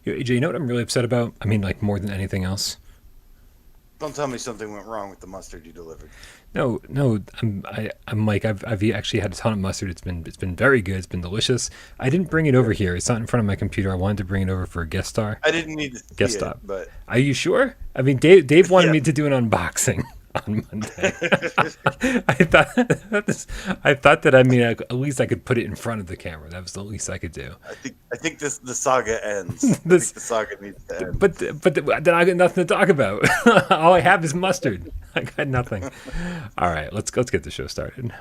AJ, you know what I'm really upset about? I mean, like, more than anything else. Don't tell me something went wrong with the mustard you delivered. No, no, I'm like, I've actually had a ton of mustard. It's been very good. It's been delicious. I didn't bring it over here. It's not in front of my computer. I wanted to bring it over for a guest star. I didn't need to Guest see it, stop. but Are you sure? I mean, Dave wanted Yeah. me to do an unboxing on Monday. I thought that, I mean, at least I could put it in front of the camera. That was the least I could do. I think the saga ends. I think the saga needs to end. But then I got nothing to talk about. All I have is mustard. I got nothing. All right, let's get the show started.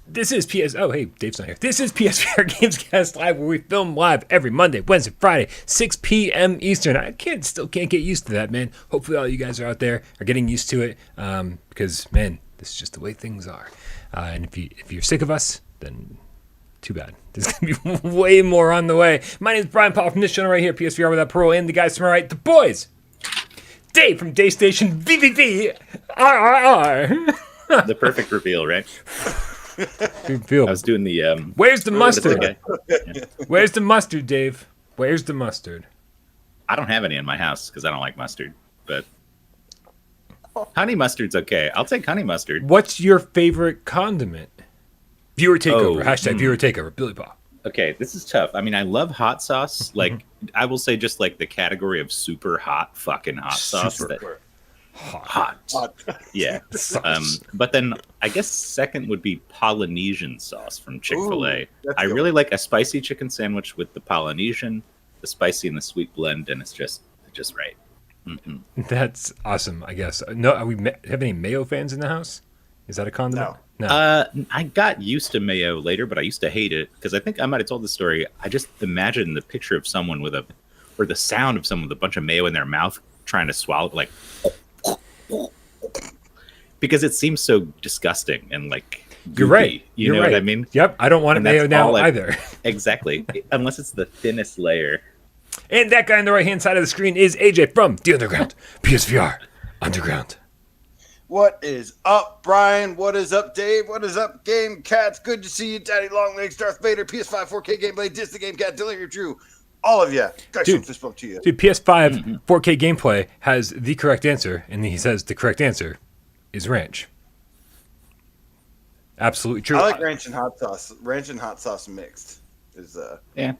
This is PS. Oh, hey, Dave's not here. This is PSVR GamesCast Live, where we film live every Monday, Wednesday, Friday, 6 p.m. Eastern. I still can't get used to that, man. Hopefully, all you guys are out there are getting used to it, because, man, this is just the way things are. And if you're sick of us, then too bad. There's gonna be way more on the way. My name is Brian Paul from this channel right here, PSVR without Parole, and the guys to my right, the boys. Dave from Day Station VVV RRR. The perfect reveal, right? Reveal. I was doing the Where's the what is it mustard? again? Where's the mustard, Dave? Where's the mustard? I don't have any in my house because I don't like mustard, but honey mustard's okay. I'll take honey mustard. What's your favorite condiment? Viewer takeover. Oh, Hashtag viewer takeover. Billy Bob. Okay, this is tough. I mean, I love hot sauce. Like, I will say just like the category of super hot fucking hot sauce. Super Hot. Yeah. Sauce. But then I guess second would be Polynesian sauce from Chick-fil-A. Ooh, that's I good. really like a spicy chicken sandwich with the Polynesian, the spicy and the sweet blend, and it's just right. Mm-hmm. That's awesome, I guess. No, have any mayo fans in the house? Is that a condiment? No. I got used to mayo later, but I used to hate it because I think I might have told the story. I just imagine the picture of someone or the sound of someone with a bunch of mayo in their mouth trying to swallow, like, because it seems so disgusting and like goopy, You're right. You know what I mean? Yep. I don't want And mayo that's now all either. Exactly, unless it's the thinnest layer. And that guy on the right-hand side of the screen is AJ from The Underground. PSVR Underground. What is up, Brian? What is up, Dave? What is up, Game Cats? Good to see you, Daddy Longlegs, Darth Vader, PS5 4K gameplay, Disney Game Cat, Delirium Drew. All of you. Guys, Dude. fist bump to you. Dude, PS5 4K gameplay has the correct answer, and he says the correct answer is ranch. Absolutely true. I like ranch and hot sauce. Ranch and hot sauce mixed is Yeah.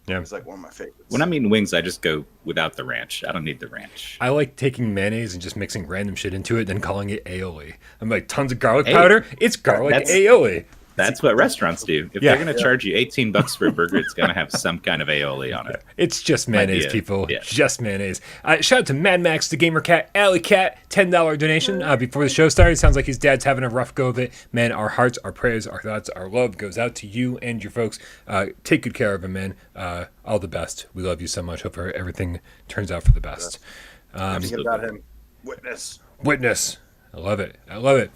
is like one of my favorites. When I mean wings, I just go without the ranch. I don't need the ranch. I like taking mayonnaise and just mixing random shit into it, then calling it aioli. I'm like, tons of garlic Hey, powder. It's garlic that's- aioli. That's what restaurants do. If Yeah. they're going to charge you $18 for a burger, it's going to have some kind of aioli on it. It's just Might be mayonnaise, it. people. Yeah. Just mayonnaise. Shout out to Mad Max, the Gamer Cat, Alley Cat, $10 donation before the show started. Sounds like his dad's having a rough go of it. Man, our hearts, our prayers, our thoughts, our love goes out to you and your folks. Take good care of him, man. All the best. We love you so much. Hope everything turns out for the best. Thinking about him. Witness. I love it. I love it.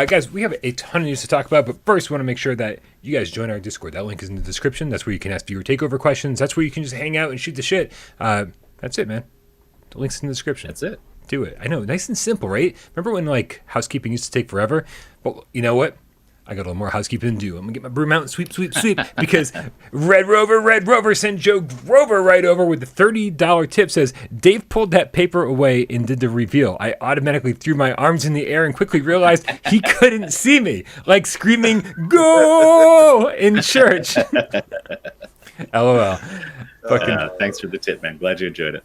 Guys, we have a ton of news to talk about, but first we want to make sure that you guys join our Discord. That link is in the description. That's where you can ask viewer takeover questions. That's where you can just hang out and shoot the shit. That's it, man. The link's in the description. That's it. Do it. I know, nice and simple, right? Remember when, like, housekeeping used to take forever? But you know what? I got a little more housekeeping to do. I'm going to get my broom out and sweep, because Red Rover sent Joe Grover right over with the $30 tip. Says, Dave pulled that paper away and did the reveal. I automatically threw my arms in the air and quickly realized he couldn't see me, like screaming, "Go!" in church. LOL. Thanks for the tip, man. Glad you enjoyed it.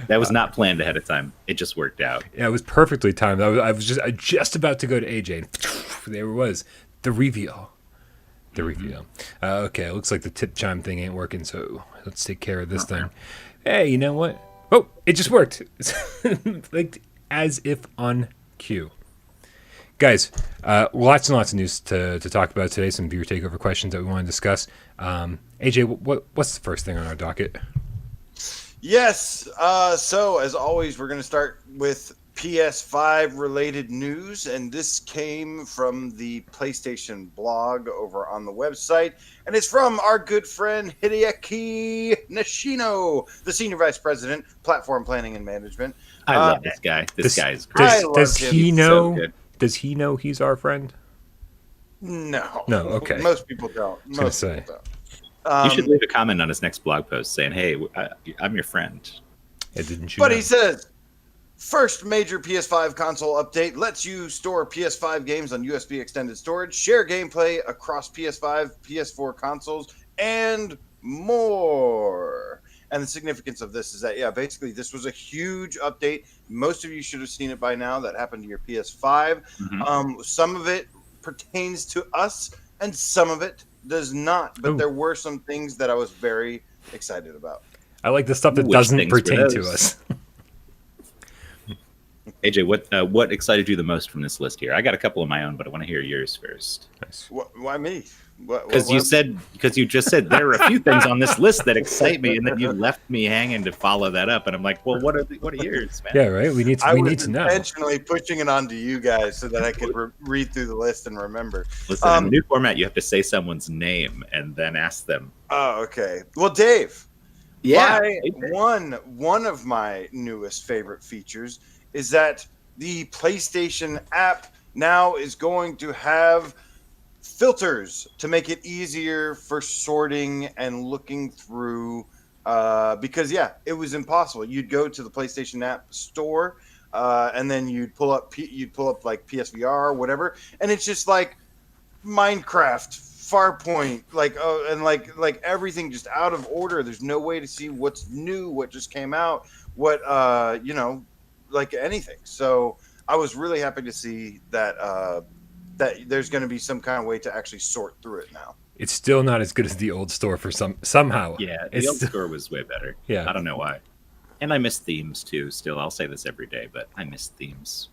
That was not planned ahead of time. It just worked out. Yeah, it was perfectly timed. I was just about to go to AJ, and there it was, the reveal. The reveal. Okay, looks like the tip chime thing ain't working, so let's take care of this thing. Hey, you know what? Oh, it just worked. Like as if on cue. Guys, lots and lots of news to talk about today. Some viewer takeover questions that we want to discuss. AJ, what's the first thing on our docket? Yes. So as always, we're going to start with PS5 related news, and this came from the PlayStation blog over on the website, and it's from our good friend Hideaki Nishino, the Senior Vice President, Platform Planning and Management. I love this guy. This guy is great. Does he He's know? so good. Does he know he's our friend? No. No, okay. Most people don't. Most people don't. You should leave a comment on his next blog post saying, "Hey, I'm your friend." Yeah, didn't you? But know? he says, first major PS5 console update lets you store PS5 games on USB extended storage, share gameplay across PS5, PS4 consoles, and more. And the significance of this is that, yeah, basically this was a huge update. Most of you should have seen it by now. That happened to your PS5. Mm-hmm. Some of it pertains to us, and some of it does not. But there were some things that I was very excited about. I like the stuff that Which doesn't things were pertain to those? us. AJ, what excited you the most from this list here? I got a couple of my own, but I want to hear yours first. Nice. Why me? Because you just said there are a few things on this list that excite me, and then you left me hanging to follow that up, and I'm like, well, what are yours, man? Yeah, right. We need to. I We was need to know. intentionally pushing it onto you guys so that I could read through the list and remember. Listen, in the new format, you have to say someone's name and then ask them. Oh, okay. Well, Dave. Yeah. One of my newest favorite features is that the PlayStation app now is going to have filters to make it easier for sorting and looking through. Because it was impossible. You'd go to the PlayStation app store, and then you'd pull up like PSVR or whatever, and it's just like Minecraft, Farpoint, like everything just out of order. There's no way to see what's new, what just came out, what like anything. So I was really happy to see that that there's going to be some kind of way to actually sort through it now. It's still not as good as the old store for somehow. Yeah, the old store was way better. Yeah. I don't know why. And I miss themes too. Still, I'll say this every day, but I miss themes.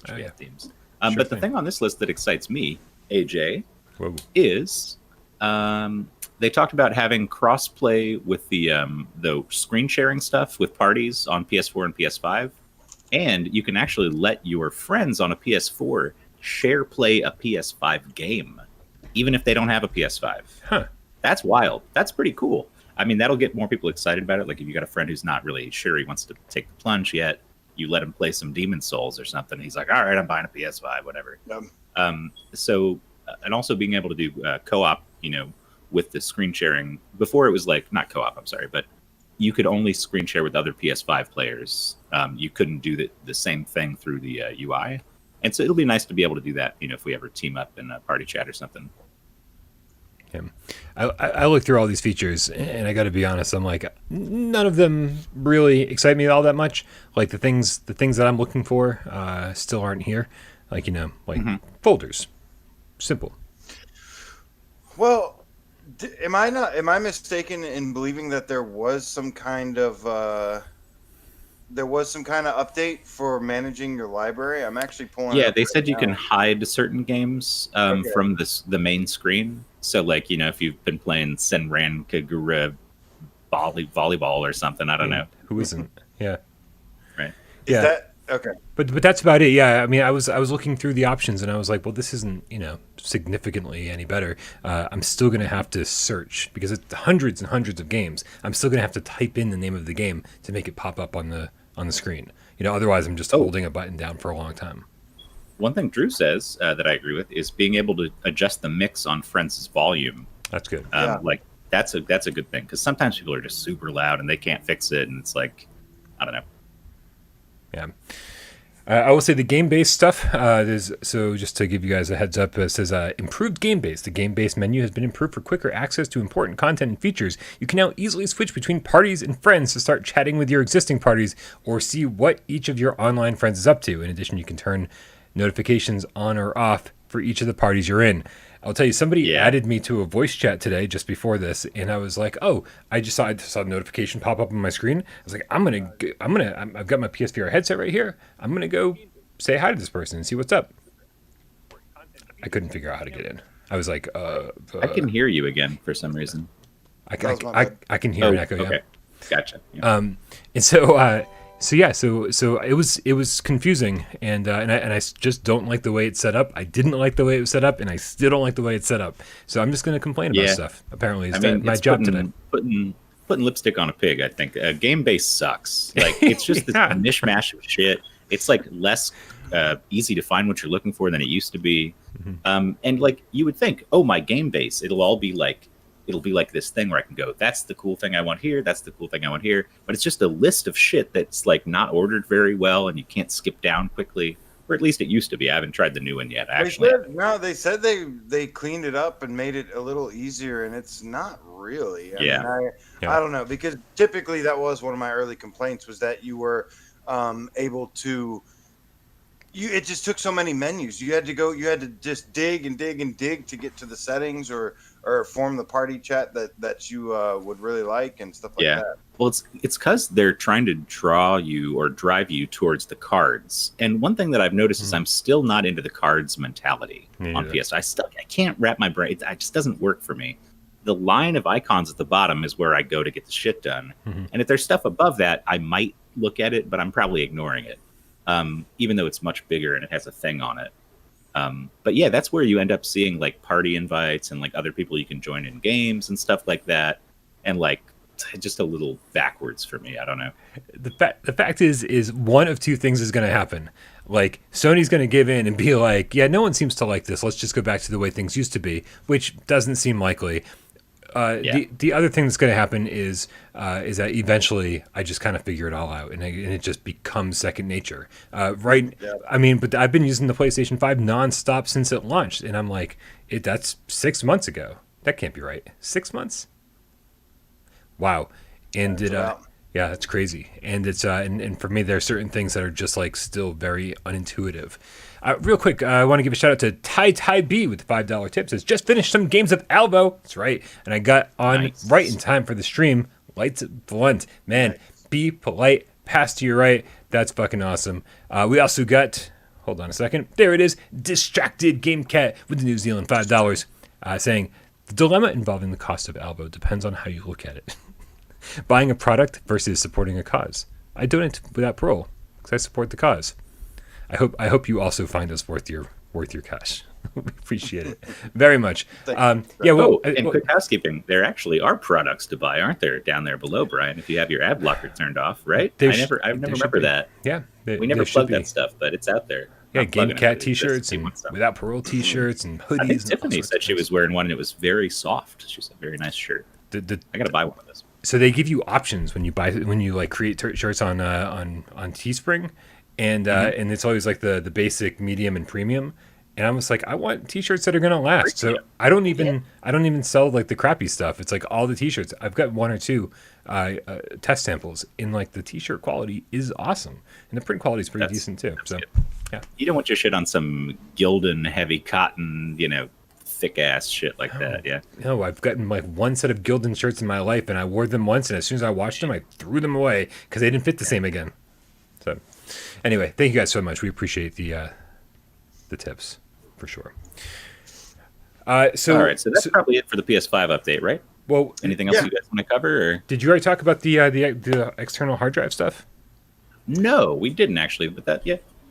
Oh, yeah. Themes. Sure But the thing. thing on this list that excites me, AJ, Whoa. is they talked about having crossplay with the screen sharing stuff with parties on PS4 and PS5, and you can actually let your friends on a PS4 share play a PS5 game, even if they don't have a PS5. Huh. That's wild. That's pretty cool. I mean, that'll get more people excited about it. Like if you got a friend who's not really sure he wants to take the plunge yet, you let him play some Demon's Souls or something. He's like, all right, I'm buying a PS5, whatever. And also being able to do co-op, with the screen sharing. Before it was like, not co-op, I'm sorry, but you could only screen share with other PS5 players. You couldn't do the same thing through the UI. And so it'll be nice to be able to do that, if we ever team up in a party chat or something. Yeah. I look through all these features, and I got to be honest, I'm like, none of them really excite me all that much. Like the things that I'm looking for still aren't here. Like, folders. Simple. Well, am I mistaken in believing that there was some kind of update for managing your library? I'm actually pulling. Yeah, up they right said you now. can hide certain games from the main screen. So, like, if you've been playing Senran Kagura volleyball or something, I don't know. Who isn't? Yeah. Right. Is Yeah. that okay? But that's about it. Yeah, I mean, I was looking through the options, and I was like, well, this isn't significantly any better. I'm still gonna have to search because it's hundreds and hundreds of games. I'm still gonna have to type in the name of the game to make it pop up on the screen. Otherwise, I'm just holding a button down for a long time. One thing Drew says that I agree with is being able to adjust the mix on Friends' volume. That's good. Like that's a good thing because sometimes people are just super loud and they can't fix it, and it's like, I don't know. Yeah. I will say the game-based stuff, so just to give you guys a heads up, it says improved game-based. The game-based menu has been improved for quicker access to important content and features. You can now easily switch between parties and friends to start chatting with your existing parties or see what each of your online friends is up to. In addition, you can turn notifications on or off for each of the parties you're in. I'll tell you, somebody added me to a voice chat today just before this, and I was like, "Oh, I saw a notification pop up on my screen." I was like, I've got my PSVR headset right here. I'm gonna go say hi to this person and see what's up." I couldn't figure out how to get in. I was like, I can hear you again for some reason. I can hear an echo. Yeah. Okay, gotcha. Yeah. And so So it was confusing, and I just don't like the way it's set up. I didn't like the way it was set up, and I still don't like the way it's set up. So I'm just going to complain about stuff. Apparently, my job today. Putting lipstick on a pig. I think game base sucks. Like it's just this mishmash of shit. It's like less easy to find what you're looking for than it used to be. And like you would think, oh, my game base, it'll be like this thing where I can go, that's the cool thing I want here, that's the cool thing I want here. But it's just a list of shit that's like not ordered very well, and you can't skip down quickly. Or at least it used to be. I haven't tried the new one yet, actually. They said they cleaned it up and made it a little easier, and it's not really. I mean, I don't know, because typically that was one of my early complaints, was that you were able to. It just took so many menus. You had to just dig and dig and dig to get to the settings or form the party chat that you would really like and stuff like that. Well, it's because they're trying to draw you or drive you towards the cards. And one thing that I've noticed is I'm still not into the cards mentality on PS. I can't wrap my brain. It just doesn't work for me. The line of icons at the bottom is where I go to get the shit done. And if there's stuff above that, I might look at it, but I'm probably ignoring it. Even though it's much bigger and it has a thing on it. But yeah, that's where you end up seeing like party invites and like other people you can join in games and stuff like that. And like just a little backwards for me. I don't know. The fact is one of two things is going to happen. Like Sony's going to give in and be like, yeah, no one seems to like this. Let's just go back to the way things used to be, which doesn't seem likely. The other thing that's going to happen is that eventually I just kind of figure it all out, and it just becomes second nature. Right? Yeah. I mean, but I've been using the PlayStation 5 nonstop since it launched, and I'm like, that's 6 months ago. That can't be right. 6 months? Wow. And yeah, that's crazy. And it's and for me, there are certain things that are just like still very unintuitive. Real quick, I want to give a shout out to Ty B with the $5 tip. Says, just finished some games of Alvo. That's right. And I got on right in time for the stream. Lights blunt. Man, be polite. Pass to your right. That's fucking awesome. We also got, hold on a second. There it is. Distracted Game Cat with the New Zealand $5 saying, the dilemma involving the cost of Alvo depends on how you look at it. Buying a product versus supporting a cause. I donate without parole because I support the cause. I hope you also find us worth your cash. We appreciate it very much. And quick housekeeping. There actually are products to buy, aren't there? Down there below, Brian. If you have your ad blocker turned off, right? I never remember that. Yeah, we never plug that stuff, but it's out there. Yeah, Game Cat T-shirts and without parole T-shirts and hoodies. I think Tiffany said she was wearing one, and it was very soft. She said, "Very nice shirt." I got to buy one of those. So they give you options when you like create shirts on Teespring. And and it's always like the basic, medium, and premium. And I'm just like, I want T-shirts that are gonna last. So I don't even sell like the crappy stuff. It's like all the T-shirts. I've got one or two test samples, and like the T-shirt quality is awesome, and the print quality is pretty decent too. So good. Yeah, you don't want your shit on some Gildan heavy cotton, thick ass shit like that. Yeah. No, I've gotten like one set of Gildan shirts in my life, and I wore them once, and as soon as I washed them, I threw them away because they didn't fit the same again. So. Anyway, thank you guys so much. We appreciate the tips for sure. All right, so that's probably it for the PS5 update, right? Well, anything else you guys want to cover? Or? Did you already talk about the external hard drive stuff? No, we didn't actually, but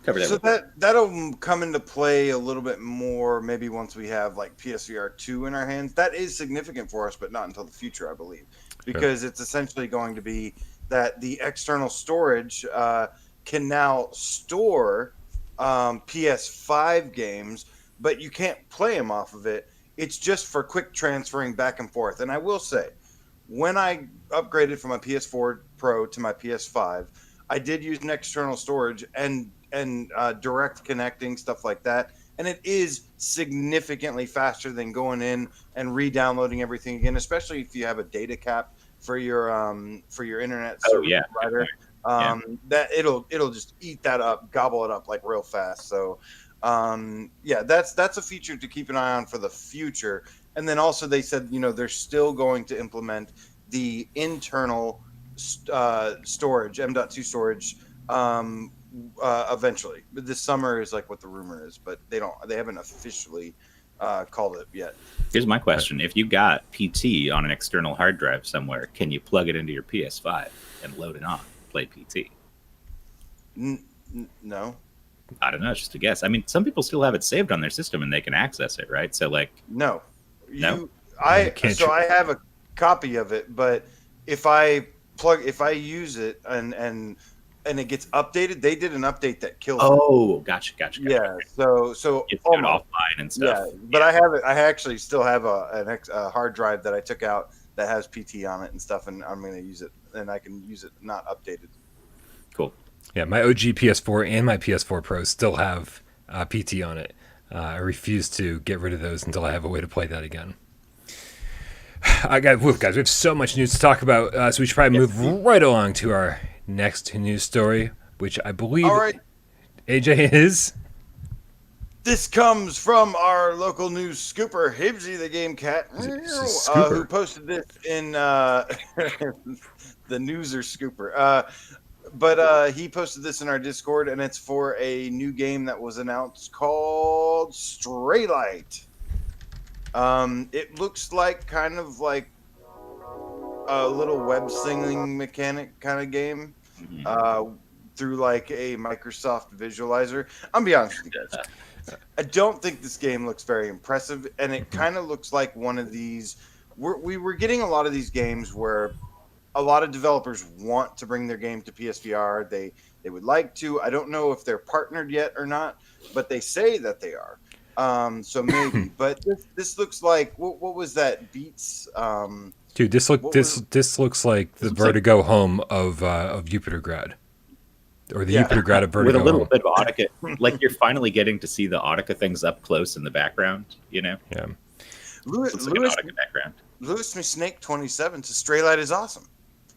cover that. So that'll come into play a little bit more maybe once we have like PSVR 2 in our hands. That is significant for us, but not until the future, I believe, because it's essentially going to be that the external storage can now store PS5 games, but you can't play them off of it. It's just for quick transferring back and forth. And I will say, when I upgraded from my PS4 Pro to my PS5, I did use an external storage and direct connecting, stuff like that. And it is significantly faster than going in and re-downloading everything again, especially if you have a data cap for your internet service provider. That it'll just eat that up, gobble it up like real fast. So that's a feature to keep an eye on for the future. And then also they said they're still going to implement the internal storage, M.2 storage, eventually. But this summer is like what the rumor is, but they haven't officially called it yet. Here's my question: if you got PT on an external hard drive somewhere, can you plug it into your PS5 and load it on? Play PT. No. I don't know. It's just a guess. I mean, some people still have it saved on their system and they can access it, right? So, like, No. No? I can't so I have a copy of it, but if I use it and it gets updated, they did an update that kills it. oh, gotcha. Yeah. So You have to do it offline and stuff. Yeah, but I have it. I actually still have a hard drive that I took out that has PT on it and stuff, and I'm going to use it, and I can use it not updated. Cool. Yeah, my OG PS4 and my PS4 Pro still have PT on it. I refuse to get rid of those until I have a way to play that again. Guys, we have so much news to talk about, so we should probably move right along to our next news story, which I believe All right. AJ is. This comes from our local news scooper, Hibsy the Game Cat, who posted this in the newser scooper. But he posted this in our Discord, and it's for a new game that was announced called Straylight. It looks like kind of like a little web slinging mechanic kind of game through like a Microsoft visualizer. I'm be honest with you guys. I don't think this game looks very impressive, and it kind of looks like one of these. We were getting a lot of these games where a lot of developers want to bring their game to PSVR. They would like to. I don't know if they're partnered yet or not, but they say that they are. So maybe. But this looks like what was that? Beats. Dude, this looks like the Vertigo home of Jupitergrad. Or the Jupitergrad of Vertigo. With a little home. bit of Audica. Like, you're finally getting to see the Audica things up close in the background, you know? Yeah. Lewis Looks like an Audica background. Lewis Me Snake 27 to Straylight is awesome.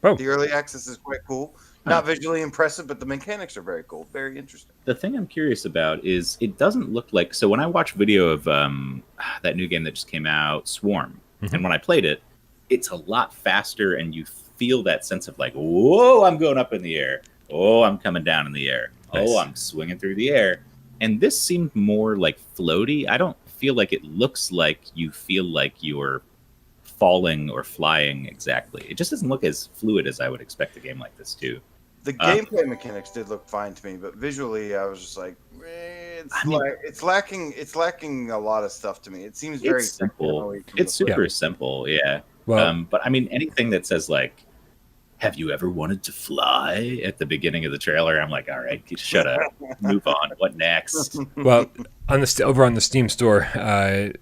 Oh. The early access is quite cool. Not visually impressive, but the mechanics are very cool. Very interesting. The thing I'm curious about is it doesn't look like... So when I watch video of that new game that just came out, Swarm, and when I played it, it's a lot faster, and you feel that sense of like, whoa, I'm going up in the air. Oh, I'm coming down in the air. Nice. Oh, I'm swinging through the air. And this seemed more like floaty. I don't feel like it looks like you feel like you're falling or flying exactly. It just doesn't look as fluid as I would expect a game like this to. The gameplay mechanics did look fine to me, but visually, I was just like, it's lacking a lot of stuff to me. It seems very simple. It's super simple, yeah. Well, but I mean, anything that says like, "Have you ever wanted to fly?" at the beginning of the trailer, I'm like, all right, shut up, move on. What next? Well, over on the Steam store,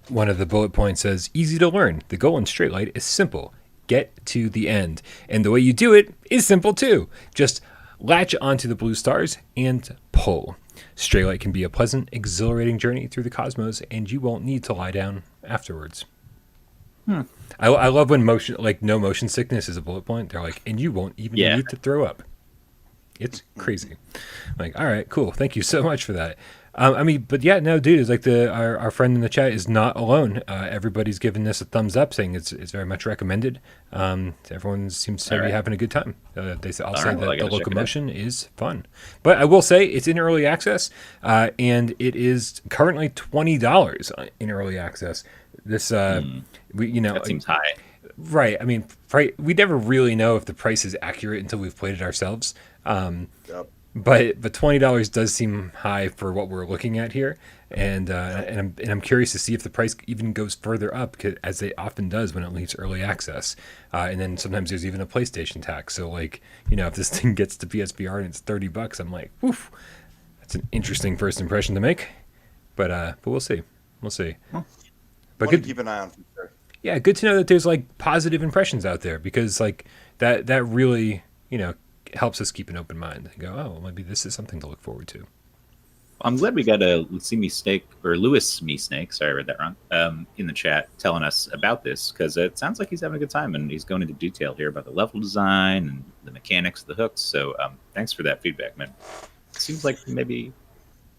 one of the bullet points says, "Easy to learn. The goal in Straylight is simple: get to the end, and the way you do it is simple too. Just latch onto the blue stars and pull. Straylight can be a pleasant, exhilarating journey through the cosmos, and you won't need to lie down afterwards." I love when no motion sickness is a bullet point. They're like, and you won't even need to throw up. It's crazy. Like, all right, cool. Thank you so much for that. But yeah, no, dude, it's like our friend in the chat is not alone. Everybody's giving this a thumbs up, saying it's very much recommended. Everyone seems to be having a good time. I'll say that the locomotion is fun. But I will say it's in early access, and it is currently $20 in early access. This, that seems high. Right. I mean, we never really know if the price is accurate until we've played it ourselves. But $20 does seem high for what we're looking at here, and I'm curious to see if the price even goes further up, as it often does when it leaves early access. And then sometimes there's even a PlayStation tax. So if this thing gets to PSVR and it's $30, I'm like, woof, that's an interesting first impression to make. But we'll see. But good to keep an eye on for sure. Yeah, good to know that there's positive impressions out there, because that really helps us keep an open mind and go, oh, well, maybe this is something to look forward to. I'm glad we got a Lewis Me Snake, sorry, I read that wrong, in the chat telling us about this, because it sounds like he's having a good time, and he's going into detail here about the level design and the mechanics of the hooks. So thanks for that feedback, man. It seems like maybe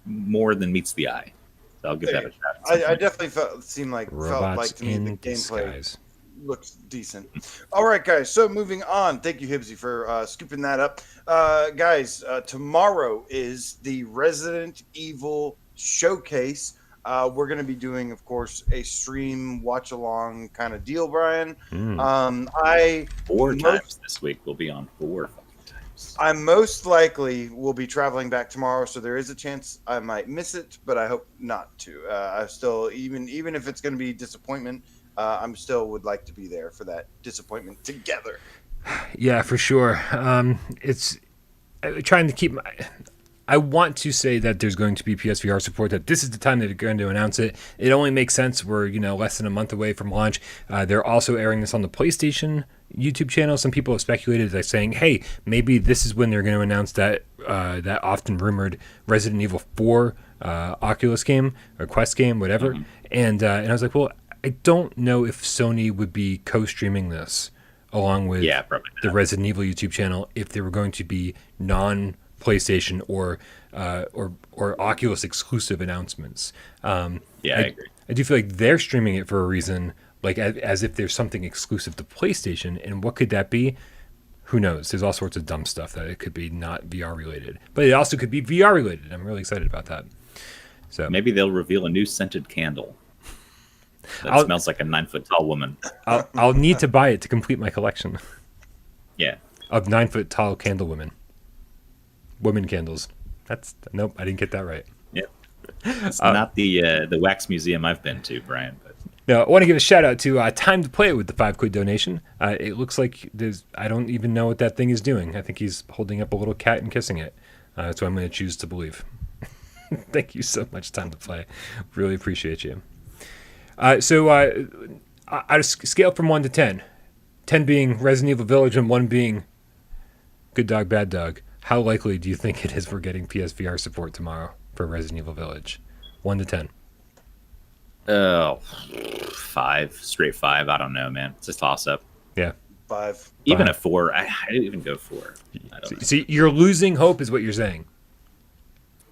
more than meets the eye. So I'll give that a shot. I definitely felt to me the gameplay disguise looks decent. All right, guys. So moving on. Thank you, Hibsy, for scooping that up. Guys, tomorrow is the Resident Evil Showcase. We're going to be doing, of course, a stream watch-along kind of deal, Brian. 4 times this week. We'll be on 4 fucking times. I most likely will be traveling back tomorrow, so there is a chance I might miss it, but I hope not to. I still, even if it's going to be disappointment, I'm still would like to be there for that disappointment together. Yeah, for sure. It's trying to keep my. I want to say that there's going to be PSVR support, that this is the time that they're going to announce it. It only makes sense. We're, less than a month away from launch. They're also airing this on the PlayStation YouTube channel. Some people have speculated by saying, hey, maybe this is when they're going to announce that that often rumored Resident Evil 4 Oculus game or Quest game, whatever. Mm-hmm. And I was like, well, I don't know if Sony would be co-streaming this along with the Resident Evil YouTube channel if they were going to be non-PlayStation or Oculus exclusive announcements. I agree. I do feel like they're streaming it for a reason, like as if there's something exclusive to PlayStation. And what could that be? Who knows? There's all sorts of dumb stuff that it could be not VR related, but it also could be VR related. I'm really excited about that. So maybe they'll reveal a new scented candle that smells like a 9-foot tall woman. I'll need to buy it to complete my collection. Yeah, of 9-foot tall candle women candles. Nope, I didn't get that right. Yep. It's not the wax museum I've been to, Brian. But no, I want to give a shout out to Time to Play with the $5 donation. It looks like I don't even know what that thing is doing. I think he's holding up a little cat and kissing it. That's what I'm going to choose to believe. Thank you so much, Time to Play. Really appreciate you. So I scale from 1 to 10. 10 being Resident Evil Village and 1 being Good Dog, Bad Dog. How likely do you think it is we're getting PSVR support tomorrow for Resident Evil Village? 1 to 10. Oh, 5. Straight 5. I don't know, man. It's a toss-up. Yeah. 5. Even a 4. I didn't even go 4. So you're losing hope is what you're saying.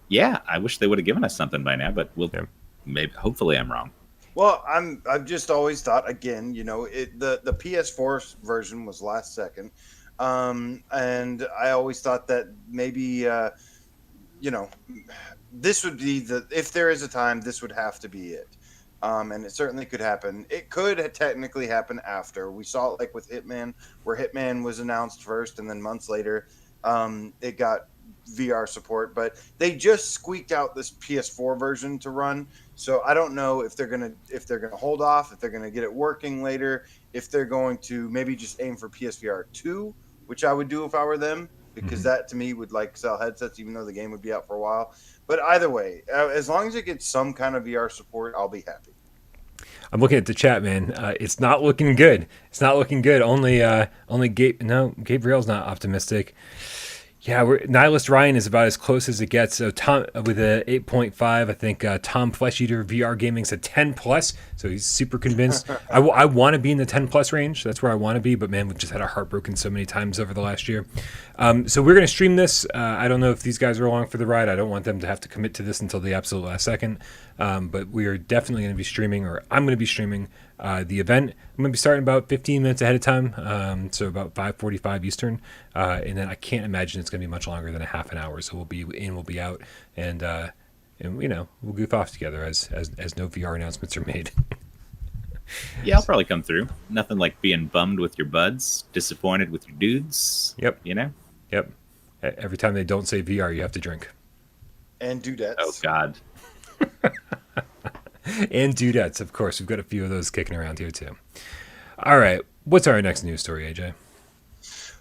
Yeah, I wish they would have given us something by now, but hopefully I'm wrong. Well, I've just always thought, again, the PS4 version was last second. And I always thought that maybe, this would be if there is a time, this would have to be it. And it certainly could happen. It could technically happen after. We saw it like with Hitman, where Hitman was announced first, and then months later, it got VR support. But they just squeaked out this PS4 version to run. So I don't know if they're gonna hold off, if they're gonna get it working later, if they're going to maybe just aim for PSVR 2, which I would do if I were them, because that to me would sell headsets, even though the game would be out for a while. But either way, as long as it gets some kind of VR support, I'll be happy. I'm looking at the chat, man. It's not looking good. It's not looking good. Only Gabriel's not optimistic. Yeah, Nihilist Ryan is about as close as it gets. So Tom with a 8.5, I think Tom Flesh Eater VR Gaming's a 10 plus. So he's super convinced. I want to be in the 10 plus range. That's where I want to be. But man, we've just had our heart broken so many times over the last year. So we're going to stream this. I don't know if these guys are along for the ride. I don't want them to have to commit to this until the absolute last second. But we are definitely going to be streaming, or I'm going to be streaming the event. I'm going to be starting about 15 minutes ahead of time, so about 5:45 Eastern, and then I can't imagine it's going to be much longer than a half an hour. So we'll be in, we'll be out, and we'll goof off together as no VR announcements are made. Yeah, I'll probably come through. Nothing like being bummed with your buds, disappointed with your dudes. Yep. Yep. Every time they don't say VR, you have to drink. And dudettes. Oh God. And dudettes, of course. We've got a few of those kicking around here too. All right, what's our next news story, AJ?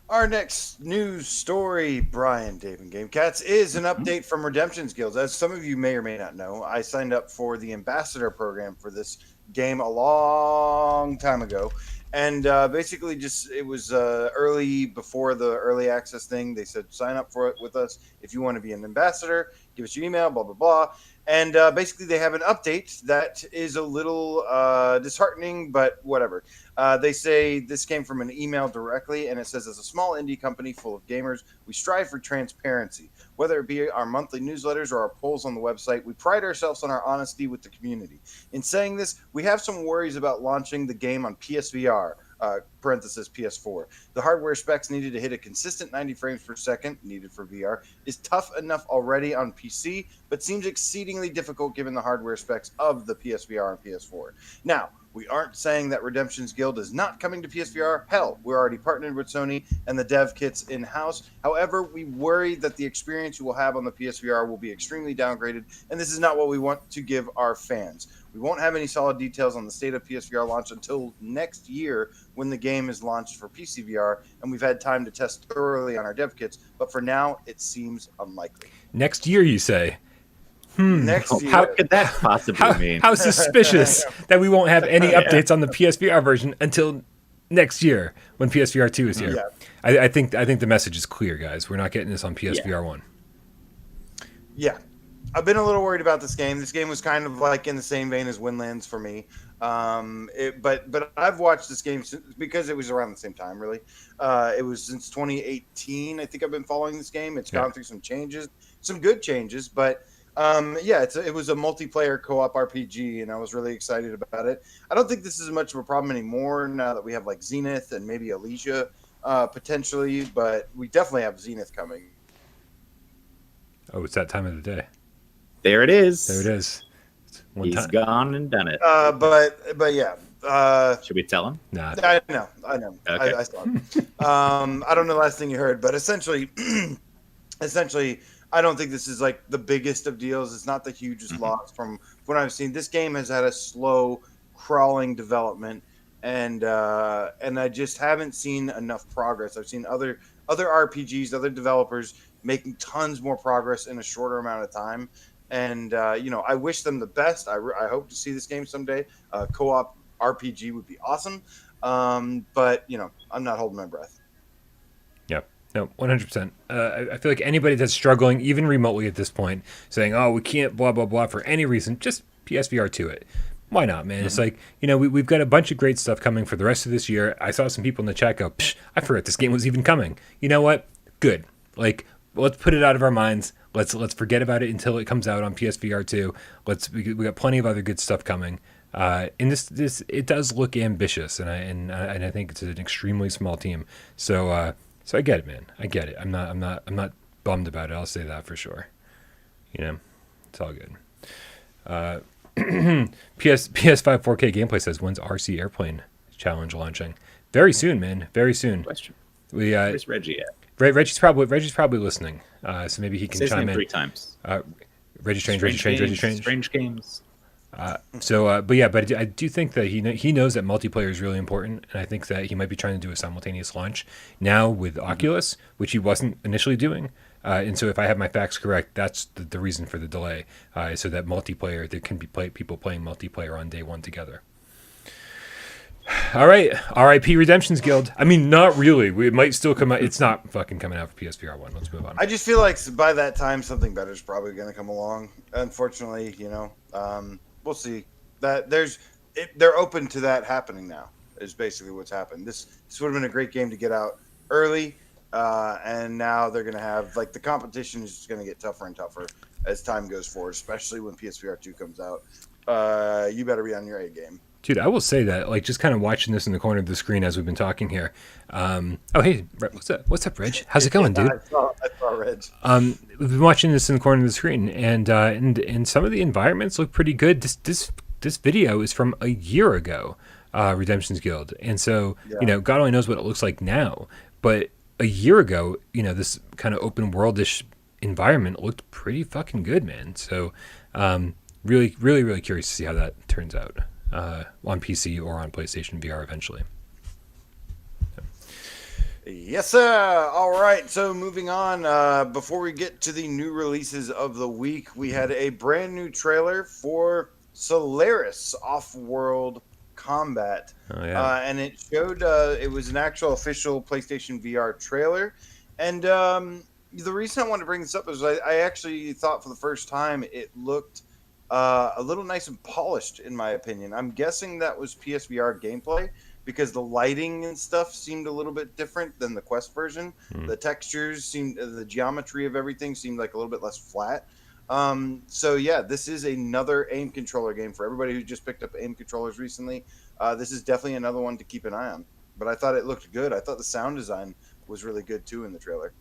Our next news story, Brian, Dave, and GameCats, is an update from Redemption's Guild. As some of you may or may not know, I signed up for the ambassador program for this game a long time ago. And basically it was early before the early access thing. They said, sign up for it with us. If you want to be an ambassador, give us your email, blah, blah, blah. And basically they have an update that is a little disheartening, but whatever. They say this came from an email directly, and it says, as a small indie company full of gamers, we strive for transparency. Whether it be our monthly newsletters or our polls on the website, we pride ourselves on our honesty with the community. In saying this, we have some worries about launching the game on PSVR. Parenthesis PS4. The hardware specs needed to hit a consistent 90 frames per second, needed for VR, is tough enough already on PC, but seems exceedingly difficult given the hardware specs of the PSVR and PS4. Now, We aren't saying that Redemption's Guild is not coming to PSVR. Hell, we're already partnered with Sony and the dev kits in-house. However, we worry that the experience you will have on the PSVR will be extremely downgraded, and this is not what we want to give our fans. We won't have any solid details on the state of PSVR launch until next year when the game is launched for PCVR, and we've had time to test thoroughly on our dev kits, but for now, it seems unlikely. Next year, you say? Next year. How could that possibly mean? How suspicious that we won't have any updates on the PSVR version until next year when PSVR 2 is here. Yeah. I think the message is clear, guys. We're not getting this on PSVR 1. Yeah. I've been a little worried about this game. This game was kind of like in the same vein as Windlands for me. But I've watched this game because it was around the same time, really. It was since 2018. I think I've been following this game. It's gone through some changes, some good changes, but it was a multiplayer co-op RPG, and I was really excited about it. I don't think this is much of a problem anymore now that we have like Zenith and maybe Alicia potentially, but we definitely have Zenith coming. Oh, it's that time of the day. There it is. There it is. He's gone and done it. But yeah. Should we tell him? Nah. I know. Okay. I saw it. I don't know the last thing you heard, but essentially, I don't think this is like the biggest of deals. It's not the hugest loss from what I've seen. This game has had a slow, crawling development, and I just haven't seen enough progress. I've seen other RPGs, other developers making tons more progress in a shorter amount of time. And, I wish them the best. I hope to see this game someday. Co-op RPG would be awesome. But, I'm not holding my breath. Yep. No, 100%. I feel like anybody that's struggling, even remotely at this point, saying, oh, we can't blah, blah, blah for any reason, just PSVR to it. Why not, man? It's like, we've got a bunch of great stuff coming for the rest of this year. I saw some people in the chat go, psh, I forgot this game was even coming. You know what? Good. Like, let's put it out of our minds. Let's forget about it until it comes out on PSVR 2. We got plenty of other good stuff coming. And this it does look ambitious, and I think it's an extremely small team. So I get it, man. I get it. I'm not bummed about it. I'll say that for sure. It's all good. PS5 4K gameplay says, when's RC Airplane Challenge launching? Very soon, man. Very soon. Question. Where's Reggie at? Reggie's probably listening, so maybe he can chime in. 3 times. Reggie Strange. Strange games. But I do think that he knows that multiplayer is really important, and I think that he might be trying to do a simultaneous launch now with Oculus, which he wasn't initially doing. And so if I have my facts correct, that's the reason for the delay, so that multiplayer, there can be people playing multiplayer on day one together. All right, R.I.P. Redemption's Guild. I mean, not really. It might still come out. It's not fucking coming out for PSVR 1. Let's move on. I just feel like by that time, something better is probably going to come along. Unfortunately, we'll see. They're open to that happening now. Is basically what's happened. This would have been a great game to get out early, and now they're going to have the competition is just going to get tougher and tougher as time goes forward, especially when PSVR 2 comes out. You better be on your A game. Dude, I will say that, just kind of watching this in the corner of the screen as we've been talking here. Hey, what's up, Reg? How's it going, dude? I saw Reg. We've been watching this in the corner of the screen, and some of the environments look pretty good. This video is from a year ago, Redemption's Guild, and so God only knows what it looks like now. But a year ago, this kind of open worldish environment looked pretty fucking good, man. So, really, really, really curious to see how that turns out. On PC or on PlayStation VR eventually. Yes, sir. All right. So moving on, before we get to the new releases of the week, we had a brand new trailer for Solaris Off-World Combat. Oh, yeah. And it showed, it was an actual official PlayStation VR trailer. And the reason I wanted to bring this up is I actually thought for the first time it looked a little nice and polished, in my opinion. I'm guessing that was PSVR gameplay because the lighting and stuff seemed a little bit different than the Quest version. The textures the geometry of everything seemed like a little bit less flat. So yeah, this is another aim controller game for everybody who just picked up aim controllers recently. This is definitely another one to keep an eye on. But I thought it looked good. I thought the sound design was really good too in the trailer.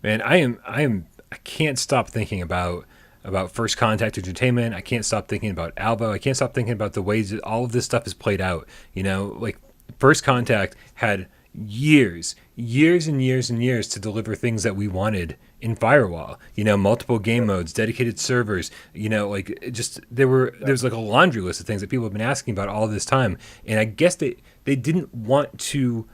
Man, I can't stop thinking about about First Contact Entertainment. I can't stop thinking about Alvo. I can't stop thinking about the ways that all of this stuff is played out. Like First Contact had years and years to deliver things that we wanted in Firewall. Multiple game modes, dedicated servers. Like just there's like a laundry list of things that people have been asking about all this time, and I guess they didn't want to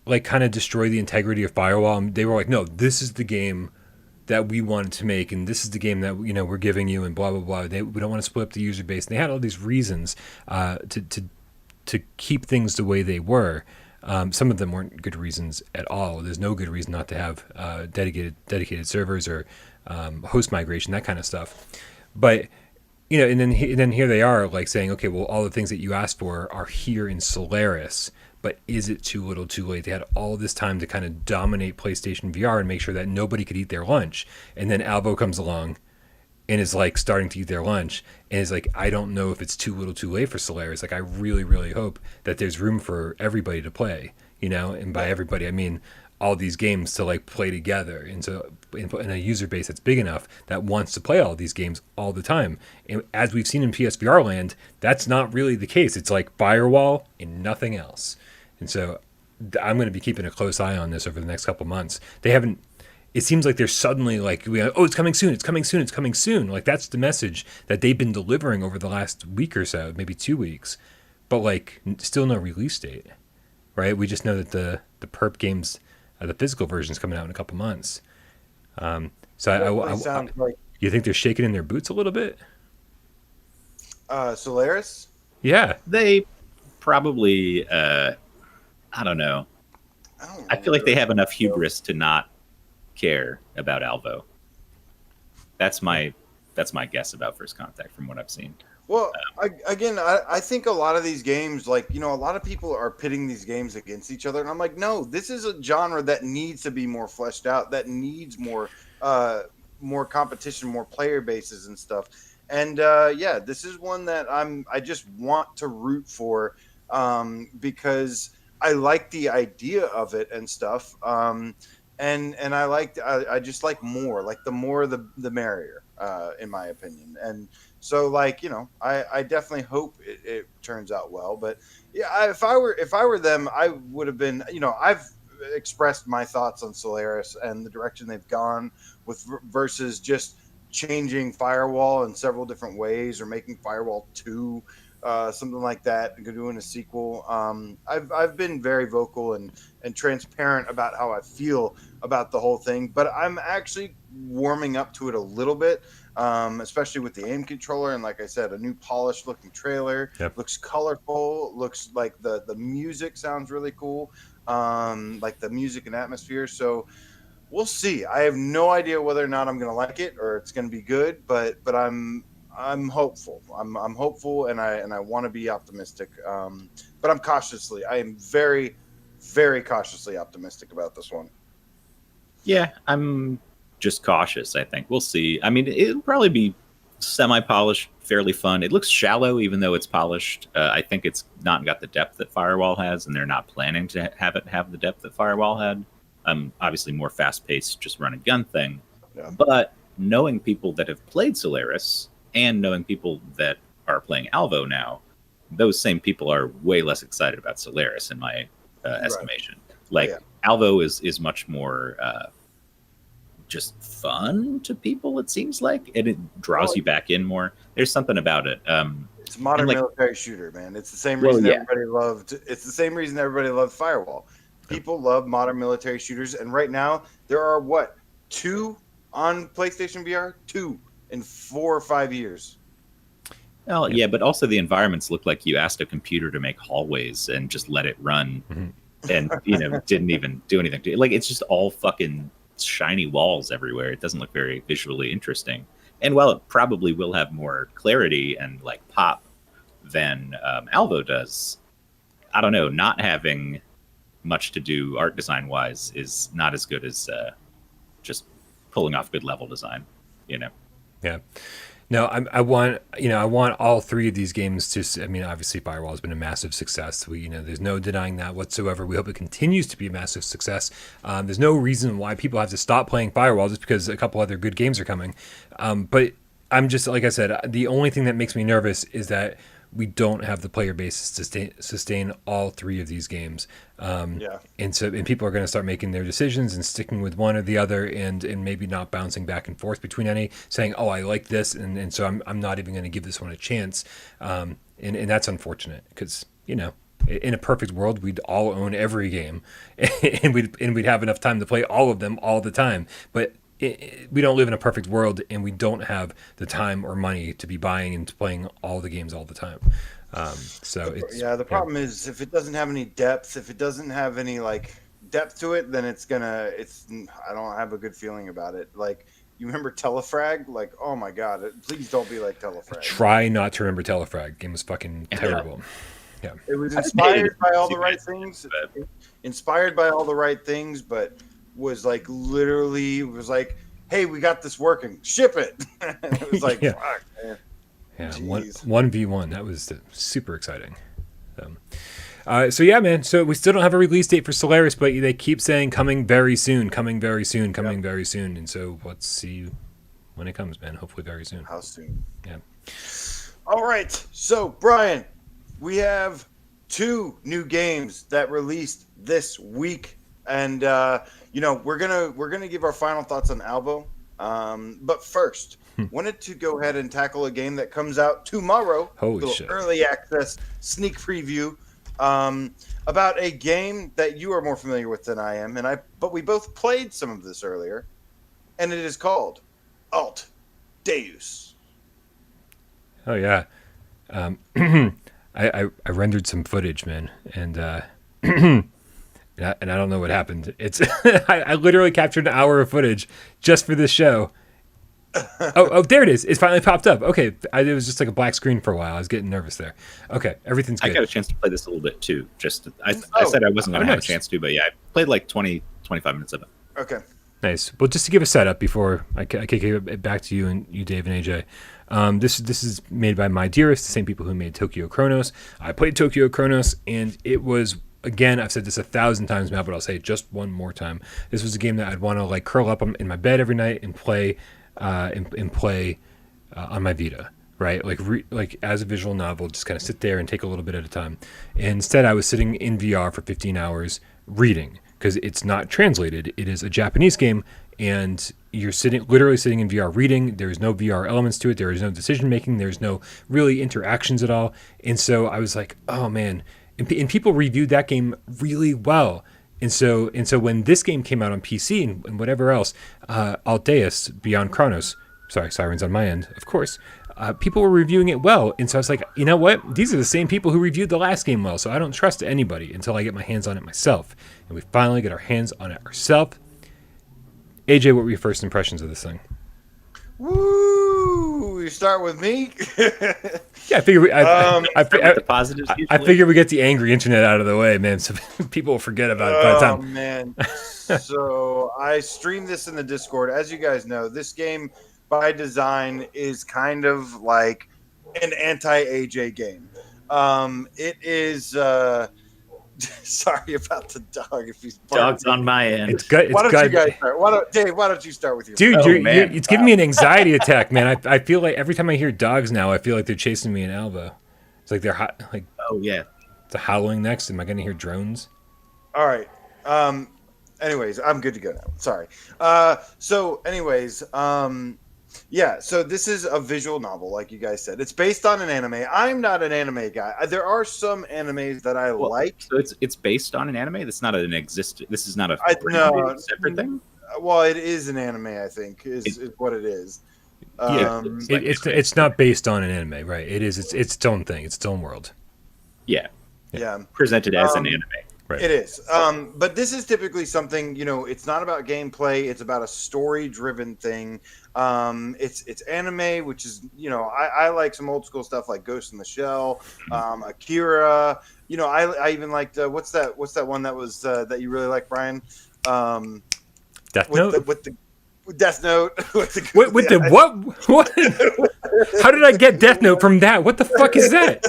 like kind of destroy the integrity of Firewall. They were like, no, this is the game that we wanted to make, and this is the game that we're giving you, and blah blah blah. We don't want to split up the user base. And they had all these reasons to keep things the way they were. Some of them weren't good reasons at all. There's no good reason not to have dedicated servers or host migration, that kind of stuff. But and then here they are like saying, okay, well, all the things that you asked for are here in Solaris. But is it too little too late? They had all this time to kind of dominate PlayStation VR and make sure that nobody could eat their lunch. And then Alvo comes along and is like starting to eat their lunch. And is like, I don't know if it's too little too late for Solaris. Like, I really, really hope that there's room for everybody to play, And by everybody, I mean all these games to like play together. And so in a user base that's big enough that wants to play all these games all the time. And as we've seen in PSVR land, that's not really the case. It's like Firewall and nothing else. And so I'm going to be keeping a close eye on this over the next couple months. It seems like they're suddenly like, oh, it's coming soon. It's coming soon. It's coming soon. Like that's the message that they've been delivering over the last week or so, maybe 2 weeks, but like still no release date, right? We just know that the perp games, the physical version is coming out in a couple months. You think they're shaking in their boots a little bit? Solaris? Yeah. They probably, I don't know. I feel like they have enough hubris to not care about Alvo. That's my guess about First Contact from what I've seen. Well, I think a lot of these games, like, a lot of people are pitting these games against each other. And I'm like, no, this is a genre that needs to be more fleshed out, that needs more competition, more player bases and stuff. And this is one that I just want to root for because I like the idea of it and stuff. And I just like more, like the more the merrier, in my opinion. And so I definitely hope it turns out well. But yeah, if I were them, I would have been, I've expressed my thoughts on Solaris and the direction they've gone with versus just changing Firewall in several different ways or making Firewall 2 something like that, and doing a sequel. I've been very vocal and transparent about how I feel about the whole thing, but I'm actually warming up to it a little bit, especially with the aim controller. And like I said, a new polished looking trailer. Yep. Looks colorful, looks like the music sounds really cool, like the music and atmosphere. So we'll see. I have no idea whether or not I'm going to like it or it's going to be good, but I'm hopeful. I'm hopeful, and I want to be optimistic. But I am very, very cautiously optimistic about this one. Yeah, I'm just cautious, I think. We'll see. I mean, it'll probably be semi-polished, fairly fun. It looks shallow, even though it's polished. I think it's not got the depth that Firewall has, and they're not planning to have it have the depth that Firewall had. Obviously more fast-paced, just run and gun thing. Yeah. But knowing people that have played Solaris and knowing people that are playing Alvo now, those same people are way less excited about Solaris in my estimation. Like, Alvo is much more just fun to people, it seems like, and it draws you back in more. There's something about it. It's a modern military shooter, man. It's the same reason everybody loved. It's the same reason everybody loved Firewall. People love modern military shooters, and right now there are 2 on PlayStation VR? 2 in 4 or 5 years. Well, yeah, but also the environments look like you asked a computer to make hallways and just let it run, and didn't even do anything to it. Like, it's just all fucking shiny walls everywhere. It doesn't look very visually interesting. And while it probably will have more clarity and like pop than Alvo does, I don't know. Not having much to do art design wise is not as good as just pulling off good level design. Yeah. No, I want I want all three of these games to. I mean, obviously, Firewall has been a massive success. There's no denying that whatsoever. We hope it continues to be a massive success. There's no reason why people have to stop playing Firewall just because a couple other good games are coming. But I'm just like I said, the only thing that makes me nervous is that we don't have the player base to sustain all three of these games. And people are going to start making their decisions and sticking with one or the other, and maybe not bouncing back and forth between any, saying, oh, I like this, and so I'm not even going to give this one a chance. And that's unfortunate because, in a perfect world, we'd all own every game and we'd have enough time to play all of them all the time. But we don't live in a perfect world, and we don't have the time or money to be buying and playing all the games all the time. The problem is if it doesn't have any depth, if it doesn't have any depth to it, then I don't have a good feeling about it. Like, you remember Telefrag? Like, oh my god, please don't be like Telefrag. Try not to remember Telefrag. Game was fucking terrible. Yeah. It was inspired by all the right things. Inspired by all the right things, but was literally hey, we got this working, ship it. It was like, fuck, man. Yeah, 1v1. That was super exciting. So yeah, man. So we still don't have a release date for Solaris, but they keep saying coming very soon, coming very soon, coming very soon. And so let's see when it comes, man. Hopefully very soon. How soon? Yeah. All right. So Brian, we have 2 new games that released this week, and we're gonna give our final thoughts on Alvo. But first, wanted to go ahead and tackle a game that comes out tomorrow. Holy shit! Early access sneak preview about a game that you are more familiar with than I am, but we both played some of this earlier, and it is called Altdeus. Oh yeah, I rendered some footage, man, and I don't know what happened. It's I literally captured an hour of footage just for this show. Oh, there it is. It finally popped up. Okay, it was just like a black screen for a while. I was getting nervous there. Okay, everything's good. I got a chance to play this a little bit too. I said I wasn't going to have a chance to, but yeah, I played like 20, 25 minutes of it. Okay. Nice. Well, just to give a setup before I kick it back to you, Dave and AJ. This is made by My Dearest, the same people who made Tokyo Chronos. I played Tokyo Chronos, and it was, again, I've said this 1,000 times now, but I'll say it just one more time. This was a game that I'd want to curl up in my bed every night and play on my Vita, right? Like as a visual novel, just kind of sit there and take a little bit at a time. And instead, I was sitting in VR for 15 hours reading, because it's not translated. It is a Japanese game, and you're literally sitting in VR reading. There's no VR elements to it. There is no decision making. There's no really interactions at all. And so I was like, oh man. And people reviewed that game really well. And so when this game came out on PC and whatever else, Altdeus Beyond Chronos, sorry, sirens on my end, of course, people were reviewing it well. And so I was like, you know what? These are the same people who reviewed the last game well, so I don't trust anybody until I get my hands on it myself. And we finally get our hands on it ourselves. AJ, what were your first impressions of this thing? Woo! You start with me? Yeah, I figure the positives. I figure we get the angry internet out of the way, man, so people will forget about it by the time. Oh man! So I streamed this in the Discord. As you guys know, this game by design is kind of like an anti-AJ game. It is. Sorry about the dog. If he's dog's on my end. It's good. Why don't you guys start? Dave, why don't you start with your dude? It's giving me an anxiety attack, man. I feel like every time I hear dogs now, I feel like they're chasing me in Alvo. It's like they're oh yeah, it's a howling next. Am I going to hear drones? All right. Anyways, I'm good to go now. Sorry. Yeah, so this is a visual novel, like you guys said. It's based on an anime. I'm not an anime guy. There are some animes that I like. So it's based on an anime? That's not an existent. This is not a separate thing? Well, it is an anime, I think, is what it is. It's not based on an anime, right? It is. It's its own thing. It's its own world. Yeah. Presented as an anime. Right. It is. But this is typically something, it's not about gameplay. It's about a story-driven thing. It's anime, which is, I like some old school stuff like Ghost in the Shell, Akira. I even liked, what's that one that was that you really like, Brian? Death Note? Death Note. With the what? What? How did I get Death Note from that? What the fuck is that?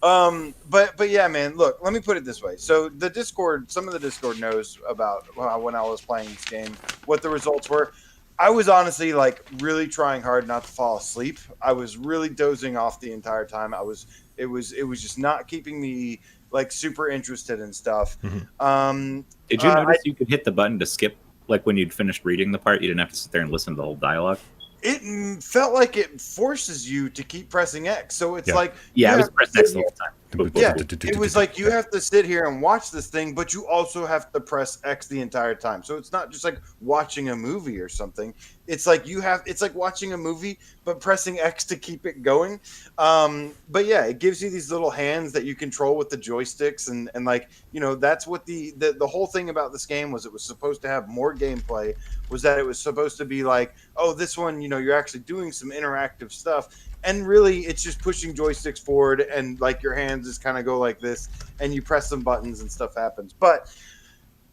But yeah, man. Look, let me put it this way. So the Discord, some of the Discord knows about when I was playing this game, what the results were. I was honestly like really trying hard not to fall asleep. I was really dozing off the entire time. It was just not keeping me like super interested in stuff. Mm-hmm. Did you notice you could hit the button to skip, like when you'd finished reading the part, you didn't have to sit there and listen to the whole dialogue? It felt like it forces you to keep pressing X. So it's like... Yeah, I was pressing X the whole time. Yeah, it was like you have to sit here and watch this thing, but you also have to press X the entire time. So it's not just like watching a movie or something. It's like it's like watching a movie, but pressing X to keep it going. But yeah, it gives you these little hands that you control with the joysticks, and like, you know, that's what the whole thing about this game was. It was supposed to have more gameplay. Was that it was supposed to be like, oh, this one, you know, you're actually doing some interactive stuff. And really, it's just pushing joysticks forward, and like your hands just kind of go like this, and you press some buttons and stuff happens. But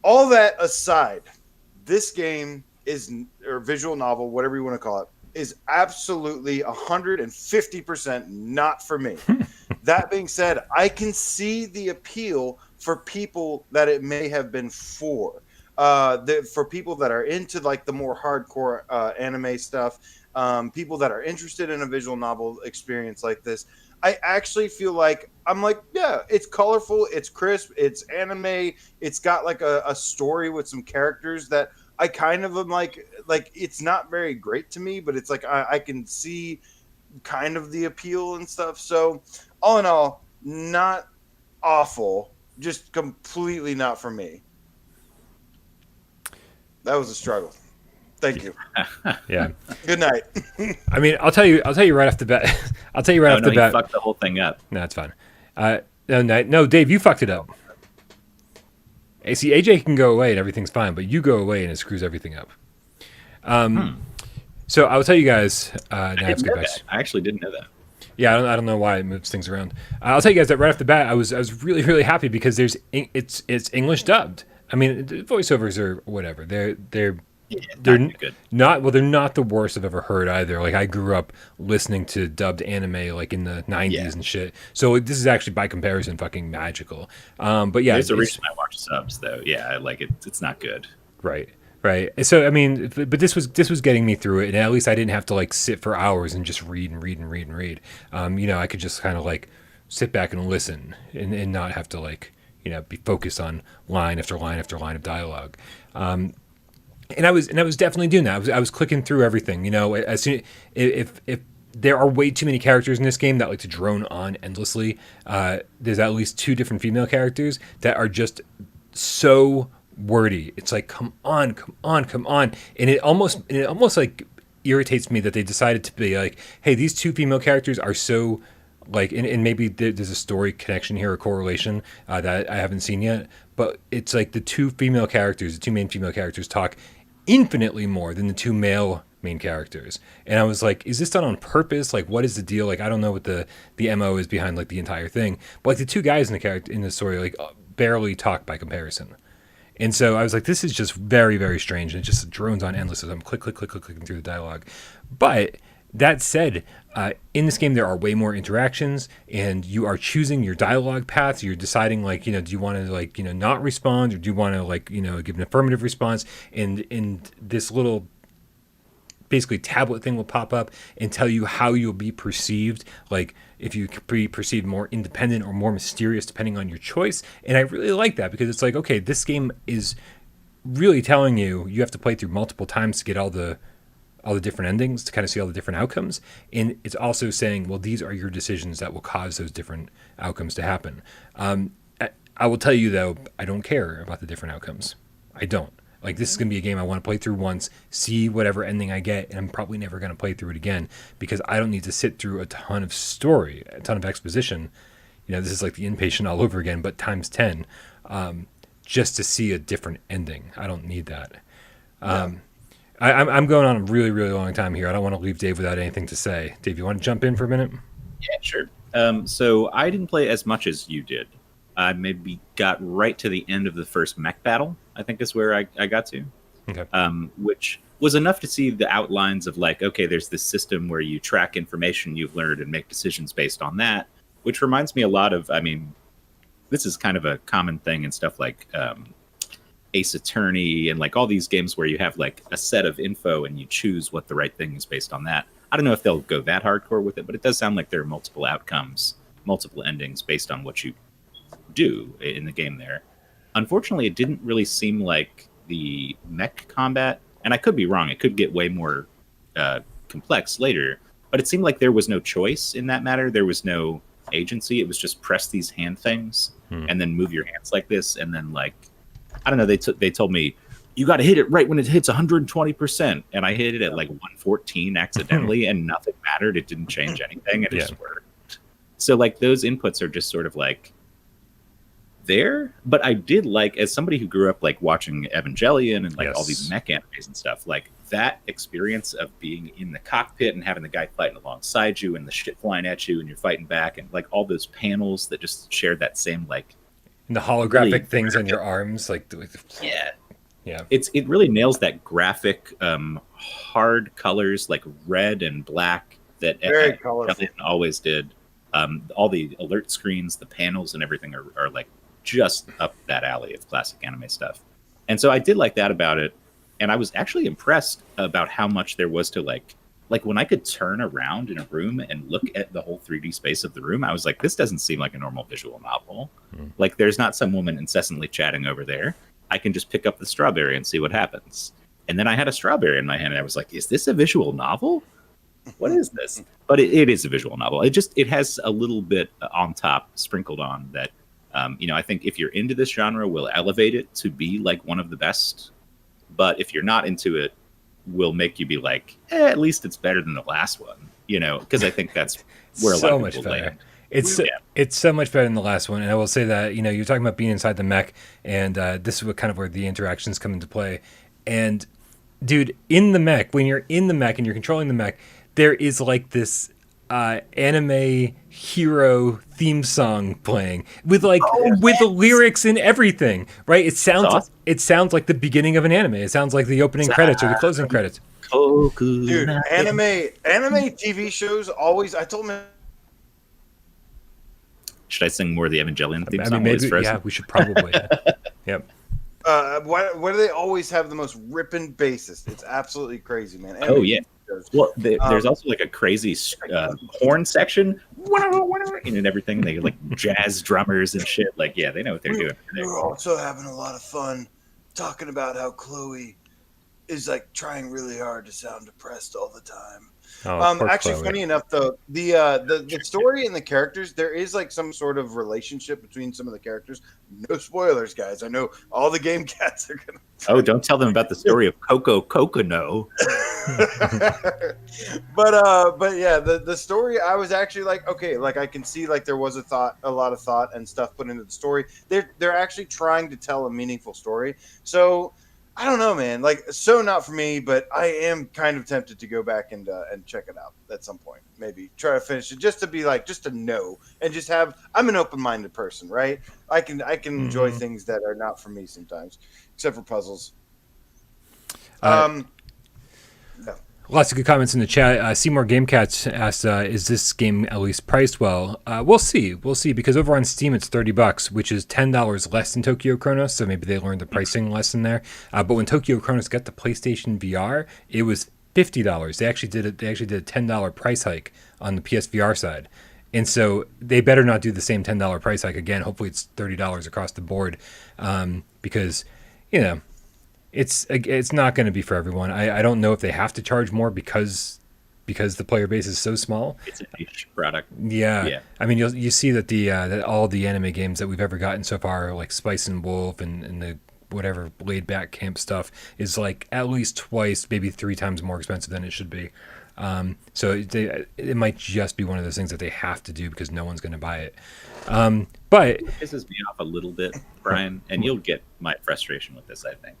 all that aside, this game or visual novel, whatever you want to call it, is absolutely 150% not for me. That being said, I can see the appeal for people that it may have been for. For people that are into like the more hardcore anime stuff. People that are interested in a visual novel experience like this, I actually feel like I'm like, yeah, it's colorful, it's crisp, it's anime, it's got like a story with some characters that I kind of am like it's not very great to me, but it's like I can see kind of the appeal and stuff. So all in all, not awful, just completely not for me. That was a struggle. Thank you. Yeah. Good night. I mean, I'll tell you right off the bat. Off the bat. Fucked the whole thing up. No, it's fine. No, Dave, you fucked it up. Hey, see, AJ can go away and everything's fine, but you go away and it screws everything up. So I will tell you guys. I actually didn't know that. Yeah, I don't know why it moves things around. I'll tell you guys that right off the bat, I was really, really happy because it's English dubbed. I mean, the voiceovers are whatever. They're good. They're not the worst I've ever heard either. Like I grew up listening to dubbed anime like in the 90s and shit. So this is actually by comparison fucking magical. But yeah, there's a reason I watch subs though. Yeah, like it's not good. Right. So I mean, but this was getting me through it, and at least I didn't have to like sit for hours and just read. You know, I could just kind of like sit back and listen and not have to like, you know, be focused on line after line after line of dialogue. And I was definitely doing that. I was clicking through everything. You know, as soon if there are way too many characters in this game that like to drone on endlessly. There's at least 2 different female characters that are just so wordy. It's like, come on, and it almost like irritates me that they decided to be like, hey, these 2 female characters are so like, and maybe there's a story connection here or correlation that I haven't seen yet. But it's like the 2 main female characters talk infinitely more than the 2 male main characters. And I was like, is this done on purpose? Like, what is the deal? Like, I don't know what the MO is behind like the entire thing. But like the 2 guys in the story like barely talk by comparison. And so I was like, this is just very, very strange. And it just drones on endless as I'm clicking through the dialogue. But that said, in this game, there are way more interactions, and you are choosing your dialogue paths. You're deciding, like, you know, do you want to, like, you know, not respond, or do you want to, like, you know, give an affirmative response? And this little basically tablet thing will pop up and tell you how you'll be perceived, like if you be perceived more independent or more mysterious depending on your choice. And I really like that because it's like, okay, this game is really telling you have to play through multiple times to get all the different endings, to kind of see all the different outcomes. And it's also saying, well, these are your decisions that will cause those different outcomes to happen. I will tell you, though, I don't care about the different outcomes. I don't. Like, this is going to be a game I want to play through once, see whatever ending I get, and I'm probably never going to play through it again because I don't need to sit through a ton of story, a ton of exposition. You know, this is like the Inpatient all over again, but times 10, just to see a different ending. I don't need that. I'm going on a really, really long time here. I don't want to leave Dave without anything to say. Dave, you want to jump in for a minute? Yeah, sure. So I didn't play as much as you did. I maybe got right to the end of the first mech battle, I think is where I got to. Okay. Which was enough to see the outlines of like, okay, there's this system where you track information you've learned and make decisions based on that, which reminds me a lot of, I mean, this is kind of a common thing in stuff like Ace Attorney and like all these games where you have like a set of info and you choose what the right thing is based on that. I don't know if they'll go that hardcore with it, but it does sound like there are multiple outcomes, multiple endings based on what you do in the game there. Unfortunately, it didn't really seem like the mech combat, and I could be wrong, it could get way more complex later, but it seemed like there was no choice in that matter. There was no agency. It was just press these hand things and then move your hands like this, and then like, I don't know, they told me, you got to hit it right when it hits 120%, and I hit it at like 114 accidentally, and nothing mattered. It didn't change anything, and it just worked. So like those inputs are just sort of like there, but I did like, as somebody who grew up like watching Evangelion and like all these mech animes and stuff, like that experience of being in the cockpit and having the guy fighting alongside you and the shit flying at you and you're fighting back, and like all those panels that just shared that same like, and the holographic really things on your arms, like yeah, it really nails that graphic, hard colors like red and black that Evangelion always did. All the alert screens, the panels, and everything are like just up that alley of classic anime stuff. And so I did like that about it, and I was actually impressed about how much there was to like when I could turn around in a room and look at the whole 3D space of the room, I was like, this doesn't seem like a normal visual novel. Like there's not some woman incessantly chatting over there. I can just pick up the strawberry and see what happens. And then I had a strawberry in my hand, and I was like, is this a visual novel? What is this? But it is a visual novel. It has a little bit on top sprinkled on that, I think if you're into this genre, will elevate it to be like one of the best. But if you're not into it, will make you be like, at least it's better than the last one, because I think that's where a lot of people land. It's so much better than the last one. And I will say that, you're talking about being inside the mech, and this is what kind of where the interactions come into play. And dude, in the mech, when you're in the mech and you're controlling the mech, there is like this anime hero theme song playing with the lyrics and everything, right? It sounds like the beginning of an anime. It sounds like the opening credits or the closing credits. Dude, anime TV shows always. I told him. Should I sing more of the Evangelion theme song? Maybe, yeah, we should probably. Yep. Why do they always have the most ripping bassist? It's absolutely crazy, man. Oh yeah. Well, there's also like a crazy horn section and everything. They like jazz drummers and shit. Like, yeah, they know what they're doing. We're also having a lot of fun talking about how Chloe is like trying really hard to sound depressed all the time. Actually, Chloe. Funny enough, though, the story and the characters, there is like some sort of relationship between some of the characters. No spoilers, guys. I know all the game cats are gonna. Oh, don't tell them about the story of Coco Cocono. But yeah, the story, I was actually like, okay, like I can see like there was a lot of thought and stuff put into the story. They're actually trying to tell a meaningful story. So. I don't know, man. Like, so not for me, but I am kind of tempted to go back and check it out at some point. Maybe try to finish it just to know and just have. I'm an open-minded person, right? I can enjoy things that are not for me sometimes, except for puzzles. No. Lots of good comments in the chat. Seymour Gamecats asked, "Is this game at least priced well?" We'll see, because over on Steam it's $30, which is $10 less than Tokyo Chronos. So maybe they learned the pricing lesson there. But when Tokyo Chronos got the PlayStation VR, it was $50. They actually did a $10 price hike on the PSVR side, and so they better not do the same $10 price hike again. Hopefully it's $30 across the board, because It's not going to be for everyone. I don't know if they have to charge more because the player base is so small. It's a niche product. Yeah. I mean, you see that that all the anime games that we've ever gotten so far, like Spice and Wolf and the whatever laid back camp stuff, is like at least twice, maybe 3 times more expensive than it should be. So it might just be one of those things that they have to do because no one's going to buy it. But it pisses me off a little bit, Brian, and you'll get my frustration with this, I think.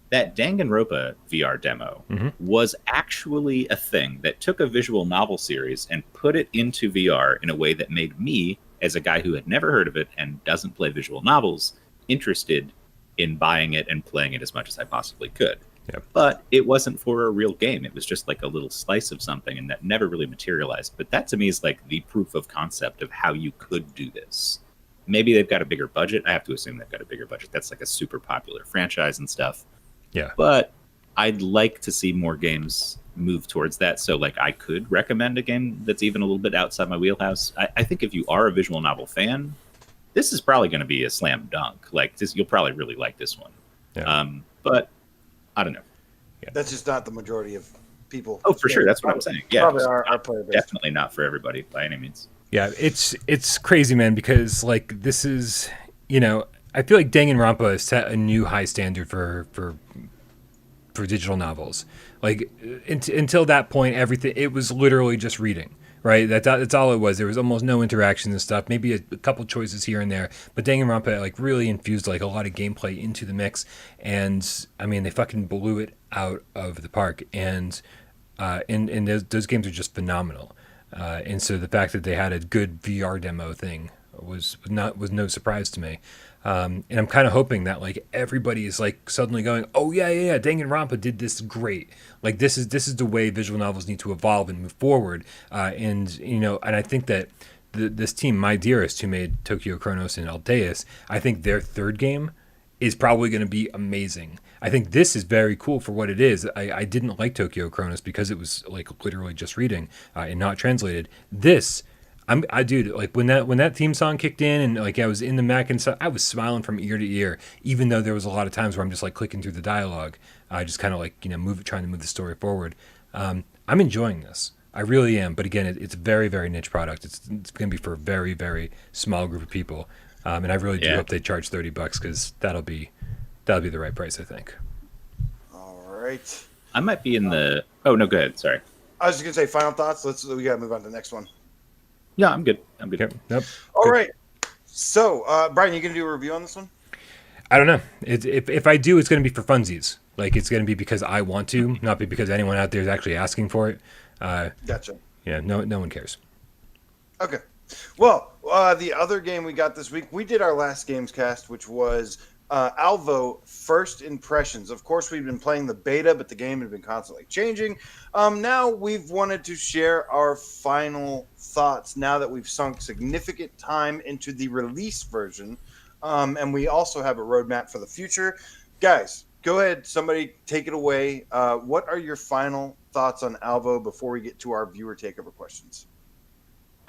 That Danganronpa VR demo was actually a thing that took a visual novel series and put it into VR in a way that made me, as a guy who had never heard of it and doesn't play visual novels, interested in buying it and playing it as much as I possibly could. Yep. But it wasn't for a real game. It was just like a little slice of something, and that never really materialized. But that to me is like the proof of concept of how you could do this. Maybe they've got a bigger budget. I have to assume they've got a bigger budget. That's like a super popular franchise and stuff. Yeah. But I'd like to see more games move towards that. So like I could recommend a game that's even a little bit outside my wheelhouse. I think if you are a visual novel fan, this is probably going to be a slam dunk. Like this, you'll probably really like this one. Yeah. But I don't know. That's just not the majority of people. Oh, for sure. That's what I'm saying. Yeah, Probably our player base. definitely not for everybody by any means. Yeah, it's crazy, man, because like this is, I feel like Danganronpa has set a new high standard for digital novels. Like until that point, everything it was literally just reading, right? That's all it was. There was almost no interaction and stuff. Maybe a couple choices here and there, but Danganronpa like really infused like a lot of gameplay into the mix, and I mean they fucking blew it out of the park, and those games are just phenomenal. And so the fact that they had a good VR demo thing was no surprise to me. And I'm kind of hoping that like everybody is like suddenly going, oh yeah, Danganronpa did this great. Like this is the way visual novels need to evolve and move forward. And I think that this team, My Dearest, who made Tokyo Chronos and Altdeus, I think their third game is probably going to be amazing. I think this is very cool for what it is. I didn't like Tokyo Chronos because it was like literally just reading and not translated. This, dude, like when that theme song kicked in and like I was in the Mac and stuff, I was smiling from ear to ear, even though there was a lot of times where I'm just like clicking through the dialogue, just kind of like trying to move the story forward. I'm enjoying this. I really am. But again, it's a very, very niche product. It's going to be for a very, very small group of people. And I really do hope they charge $30 because that'll be the right price, I think. All right. I might be in the. Oh no, go ahead. Sorry. I was just gonna say final thoughts. We gotta move on to the next one. Yeah, I'm good. Okay. Nope. All right. So, Brian, you gonna do a review on this one? I don't know. If I do, it's going to be for funsies. Like it's going to be because I want to, not be because anyone out there is actually asking for it. Gotcha. Yeah. No one cares. Okay. Well, the other game we got this week, we did our last GAMESCAST, which was Alvo First Impressions. Of course, we've been playing the beta, but the game had been constantly changing. Now we've wanted to share our final thoughts now that we've sunk significant time into the release version. And we also have a roadmap for the future. Guys, go ahead. Somebody take it away. What are your final thoughts on Alvo before we get to our viewer takeover questions?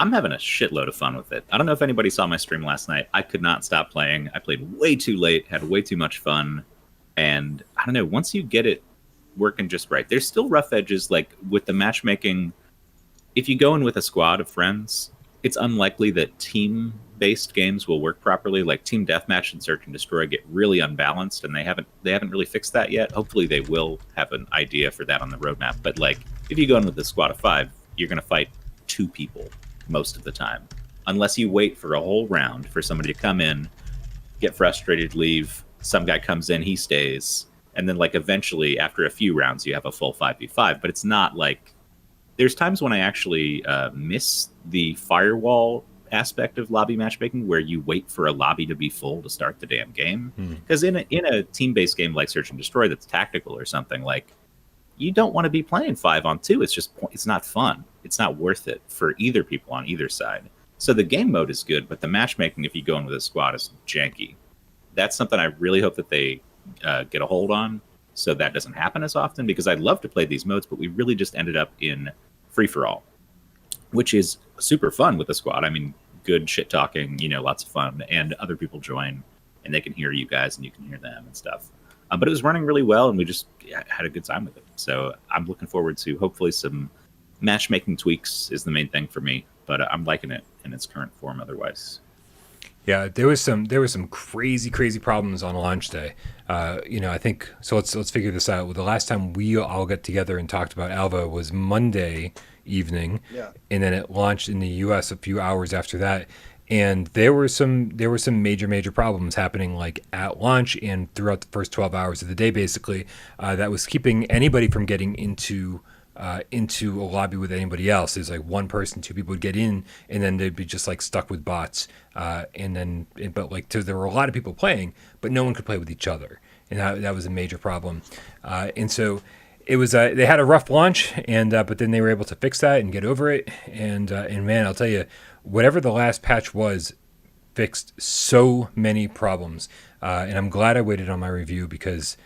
I'm having a shitload of fun with it. I don't know if anybody saw my stream last night. I could not stop playing. I played way too late, had way too much fun. And I don't know, once you get it working just right, there's still rough edges, like with the matchmaking. If you go in with a squad of friends, it's unlikely that team-based games will work properly. Like Team Deathmatch and Search and Destroy get really unbalanced, and they haven't really fixed that yet. Hopefully they will have an idea for that on the roadmap. But like, if you go in with a squad of 5, you're going to fight 2 people most of the time, unless you wait for a whole round for somebody to come in, get frustrated, leave. Some guy comes in, he stays, and then like eventually after a few rounds you have a full 5v5. But it's not like, there's times when I actually miss the firewall aspect of lobby matchmaking where you wait for a lobby to be full to start the damn game. Because in a team-based game like Search and Destroy that's tactical or something, like you don't want to be playing 5-on-2. It's not fun. It's not worth it for either people on either side. So the game mode is good, but the matchmaking, if you go in with a squad, is janky. That's something I really hope that they get a hold on, so that doesn't happen as often, because I'd love to play these modes, but we really just ended up in free-for-all, which is super fun with the squad. I mean, good shit-talking, lots of fun, and other people join, and they can hear you guys, and you can hear them and stuff. But it was running really well, and we just had a good time with it. So I'm looking forward to hopefully some matchmaking tweaks is the main thing for me, but I'm liking it in its current form otherwise. Yeah, there was some crazy problems on launch day. I think so. Let's figure this out. Well, the last time we all got together and talked about Alvo was Monday evening, and then it launched in the U.S. a few hours after that. And there were some major problems happening like at launch and throughout the first 12 hours of the day, basically, that was keeping anybody from getting into a lobby with anybody else. There's like one person, 2 people would get in, and then they'd be just like stuck with bots. But there were a lot of people playing, but no one could play with each other. and that was a major problem. And so it was they had a rough launch, and but then they were able to fix that and get over it. And man, I'll tell you, whatever the last patch was, fixed so many problems. And I'm glad I waited on my review because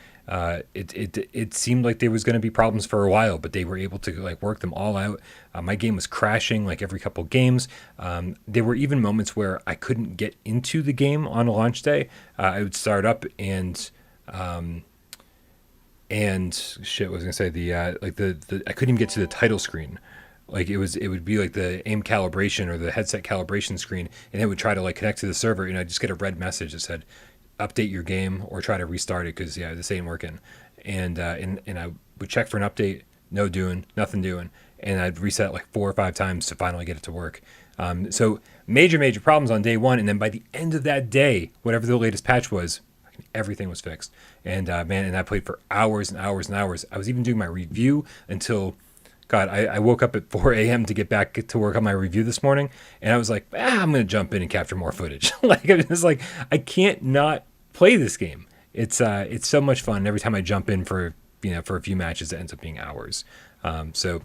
it seemed like there was going to be problems for a while, but they were able to like work them all out. My game was crashing like every couple games. There were even moments where I couldn't get into the game on a launch day. I would start up and shit. What was I gonna say? The I couldn't even get to the title screen. Like it would be like the aim calibration or the headset calibration screen, and it would try to like connect to the server, and I'd just get a red message that said, "Update your game or try to restart it because this ain't working." And I would check for an update, nothing doing, and I'd reset like 4 or 5 times to finally get it to work. So major problems on day one, and then by the end of that day, whatever the latest patch was, everything was fixed. And man, and I played for hours and hours and hours. I was even doing my review until. God, I woke up at 4 a.m. to get back to work on my review this morning, and I was like, I'm going to jump in and capture more footage. Like, I was like, I can't not play this game. It's so much fun. Every time I jump in for a few matches, it ends up being hours. So,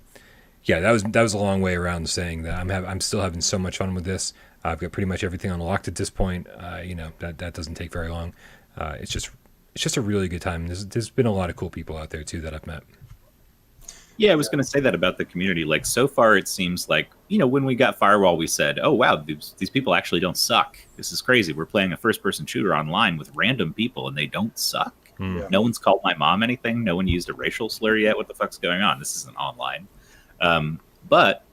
yeah, that was a long way around saying that I'm still having so much fun with this. I've got pretty much everything unlocked at this point. That doesn't take very long. It's just a really good time. There's been a lot of cool people out there too that I've met. Yeah, I was going to say that about the community. Like, so far, it seems like, when we got Firewall, we said, oh, wow, these people actually don't suck. This is crazy. We're playing a first-person shooter online with random people, and they don't suck. Yeah. No one's called my mom anything. No one used a racial slur yet. What the fuck's going on? This isn't online. But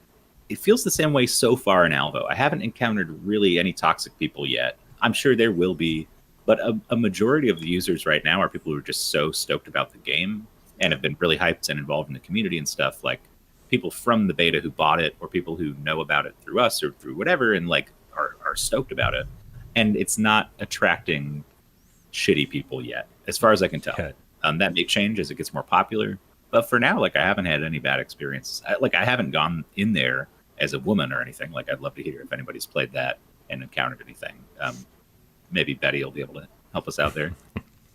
it feels the same way so far in Alvo. I haven't encountered really any toxic people yet. I'm sure there will be. But a majority of the users right now are people who are just so stoked about the game and have been really hyped and involved in the community and stuff, like people from the beta who bought it or people who know about it through us or through whatever and like are stoked about it. And it's not attracting shitty people yet, as far as I can tell. Okay. That may change as it gets more popular. But for now, like I haven't had any bad experiences. I haven't gone in there as a woman or anything. Like I'd love to hear if anybody's played that and encountered anything. Maybe Betty will be able to help us out there.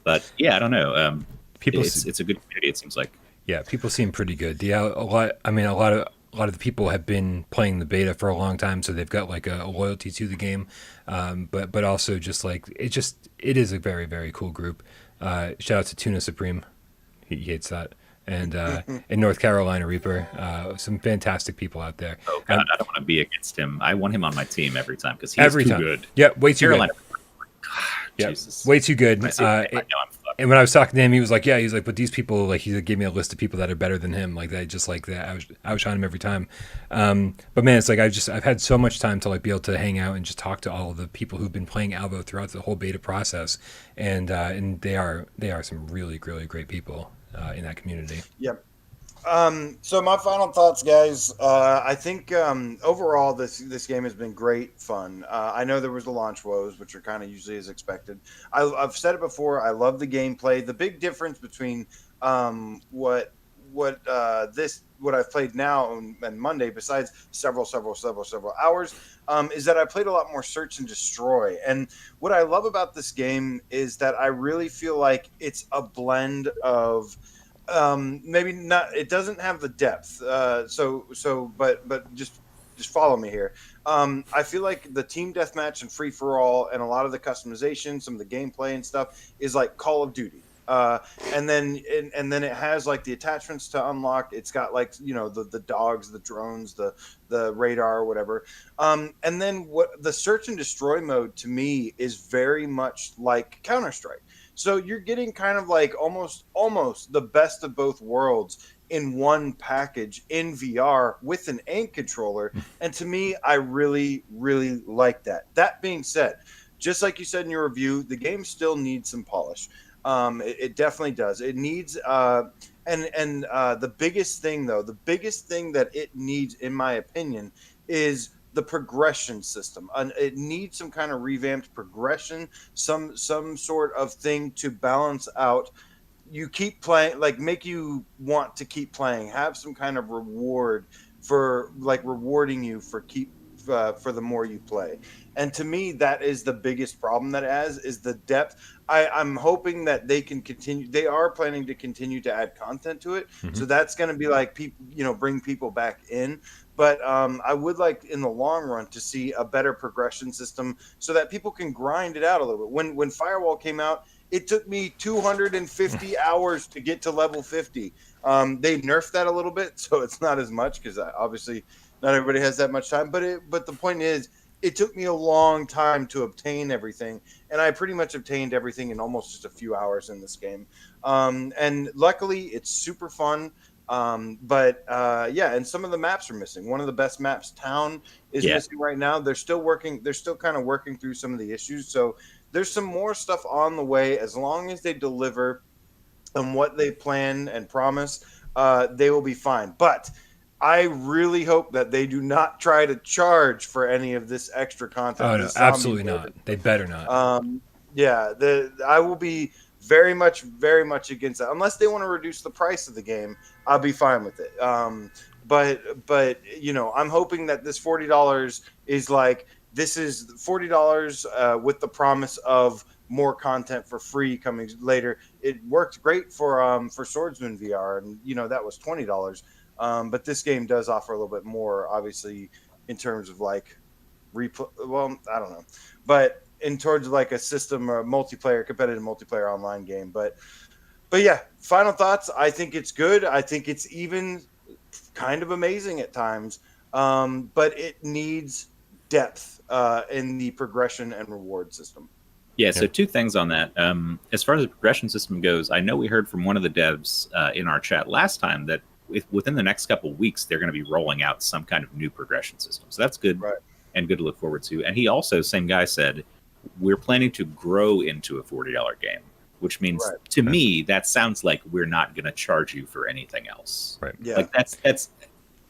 But yeah, I don't know. It's a good community. It seems like. Yeah, people seem pretty good. A lot of the people have been playing the beta for a long time, so they've got like a loyalty to the game. But also just like it is a very, very cool group. Shout out to Tuna Supreme. He hates that. And in North Carolina Reaper, some fantastic people out there. Oh God, I don't want to be against him. I want him on my team every time because he's too good. Yeah, way too Carolina. good. Yeah, way too good. And when I was talking to him, he was like, but these people, like, he gave me a list of people that are better than him, like that, just like that. I was outshine him every time. But man, it's like I've had so much time to like be able to hang out and just talk to all of the people who've been playing Alvo throughout the whole beta process, and they are some really, really great people in that community. Yep. So my final thoughts, guys. I think overall this game has been great fun. I know there was the launch woes, which are kind of usually as expected. I've said it before. I love the gameplay. The big difference between what I've played now and Monday, besides several hours, is that I played a lot more search and destroy. And what I love about this game is that I really feel like it's a blend of maybe not, it doesn't have the depth, but just follow me here. I feel like the team deathmatch and free for all and a lot of the customization, some of the gameplay and stuff is like Call of Duty. And then it has like the attachments to unlock. It's got like, the dogs, the drones, the radar or whatever. And then what the search and destroy mode to me is very much like Counter-Strike. So you're getting kind of like almost the best of both worlds in one package in VR with an aim controller. And to me, I really, really like that. That being said, just like you said in your review, the game still needs some polish. It definitely does. It needs the biggest thing that it needs, in my opinion, is the progression system. It needs some kind of revamped progression, some sort of thing to balance out. You keep playing, like make you want to keep playing. Have some kind of reward for like rewarding you for for the more you play. And to me, that is the biggest problem that it has, is the depth. I'm hoping that they can continue. They are planning to continue to add content to it, so that's going to be like people, bring people back in. But I would like, in the long run, to see a better progression system so that people can grind it out a little bit. When Firewall came out, it took me 250 hours to get to level 50. They nerfed that a little bit, so it's not as much, because obviously not everybody has that much time. But the point is, it took me a long time to obtain everything, and I pretty much obtained everything in almost just a few hours in this game. And luckily, it's super fun. And some of the maps are missing. One of the best maps, Town, is missing right now. They're still kind of working through some of the issues. So there's some more stuff on the way. As long as they deliver on what they plan and promise, they will be fine. But I really hope that they do not try to charge for any of this extra content. Oh, no, absolutely not. They better not. I will be very much against that. Unless they want to reduce the price of the game, I'll be fine with it. But I'm hoping that this $40 is like, this is $40 with the promise of more content for free coming later. It worked great for Swordsman VR, and that was $20. But this game does offer a little bit more, obviously, in terms of like replay. Well, I don't know, but in terms of like a system or competitive multiplayer online game. But yeah, final thoughts. I think it's good. I think it's even kind of amazing at times. But it needs depth in the progression and reward system. Yeah, so two things on that. As far as the progression system goes, I know we heard from one of the devs in our chat last time that within the next couple of weeks, they're going to be rolling out some kind of new progression system. So that's good, right, and good to look forward to. And he also, same guy, said, we're planning to grow into a $40 game, which means to me, that sounds like we're not going to charge you for anything else. Right. Yeah. Like that's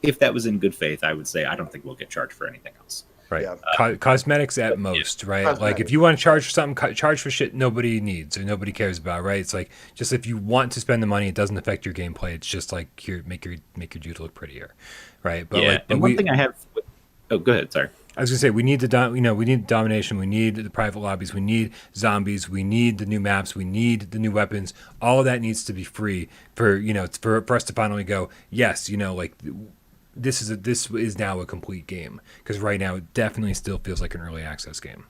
if that was in good faith, I would say I don't think we'll get charged for anything else. Right. Yeah. Cosmetics at most, right? Cosmetics. Like if you want to charge for something, charge for shit nobody needs or nobody cares about, right? It's like, just if you want to spend the money, it doesn't affect your gameplay. It's just like, here, make your dude look prettier, right? But one thing I have. Oh, go ahead. Sorry. I was gonna say, we need we need domination, we need the private lobbies, we need zombies, we need the new maps, we need the new weapons. All of that needs to be free for us to finally go, yes, this is now a complete game, because right now it definitely still feels like an early access game.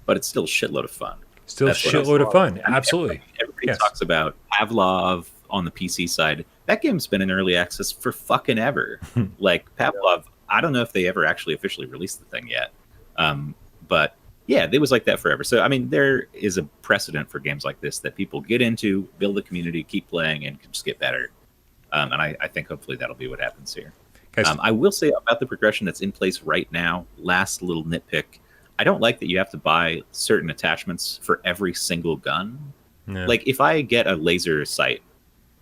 But it's still a shitload of fun. Of fun. Absolutely. Everybody talks about Pavlov on the PC side. That game's been in early access for fucking ever. Like Pavlov, I don't know if they ever actually officially released the thing yet. But yeah, it was like that forever. So, I mean, there is a precedent for games like this that people get into, build a community, keep playing, and just get better. And I think hopefully that'll be what happens here. I will say about the progression that's in place right now, last little nitpick, I don't like that you have to buy certain attachments for every single gun. No. Like, if I get a laser sight,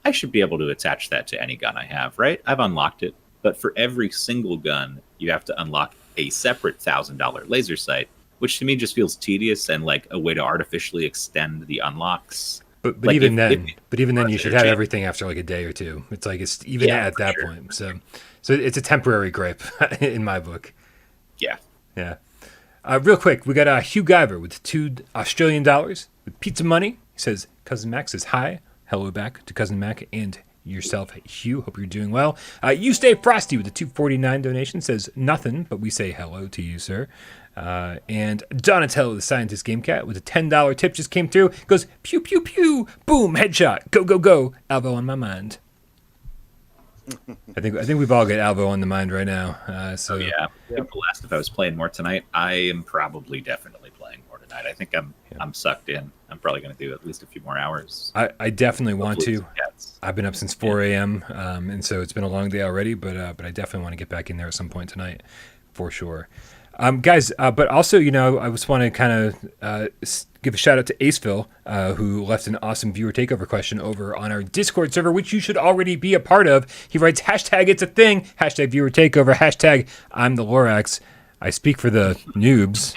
I should be able to attach that to any gun I have, right? I've unlocked it. But for every single gun, you have to unlock a separate $1,000 laser sight, which to me just feels tedious and like a way to artificially extend the unlocks. But like even then you should have everything after like a day or two. It's like it's even at that point. So it's a temporary gripe in my book. Yeah. Yeah. Real quick, we got Hugh Guyver with $2 Australian with pizza money. He says, Cousin Mac says hi. Hello back to Cousin Mac and yourself, Hugh. Hope you're doing well. You Stay Frosty with the $2.49 donation says nothing, but we say hello to you, sir. And Donatello, the Scientist Game Cat, with a $10 tip just came through. Goes pew pew pew, boom, headshot, go go go. Alvo on my mind. I think we've all got Alvo on the mind right now. I think the last, if I was playing more tonight, I am probably definitely playing more tonight. I think I'm sucked in. I'm probably going to do at least a few more hours. I definitely want to. I've been up since 4 a.m. And so it's been a long day already. But I definitely want to get back in there at some point tonight, for sure. Guys, but also, I just want to kind of give a shout out to Aceville, who left an awesome viewer takeover question over on our Discord server, which you should already be a part of. He writes, hashtag it's a thing, hashtag viewer takeover, hashtag I'm the Lorax. I speak for the noobs.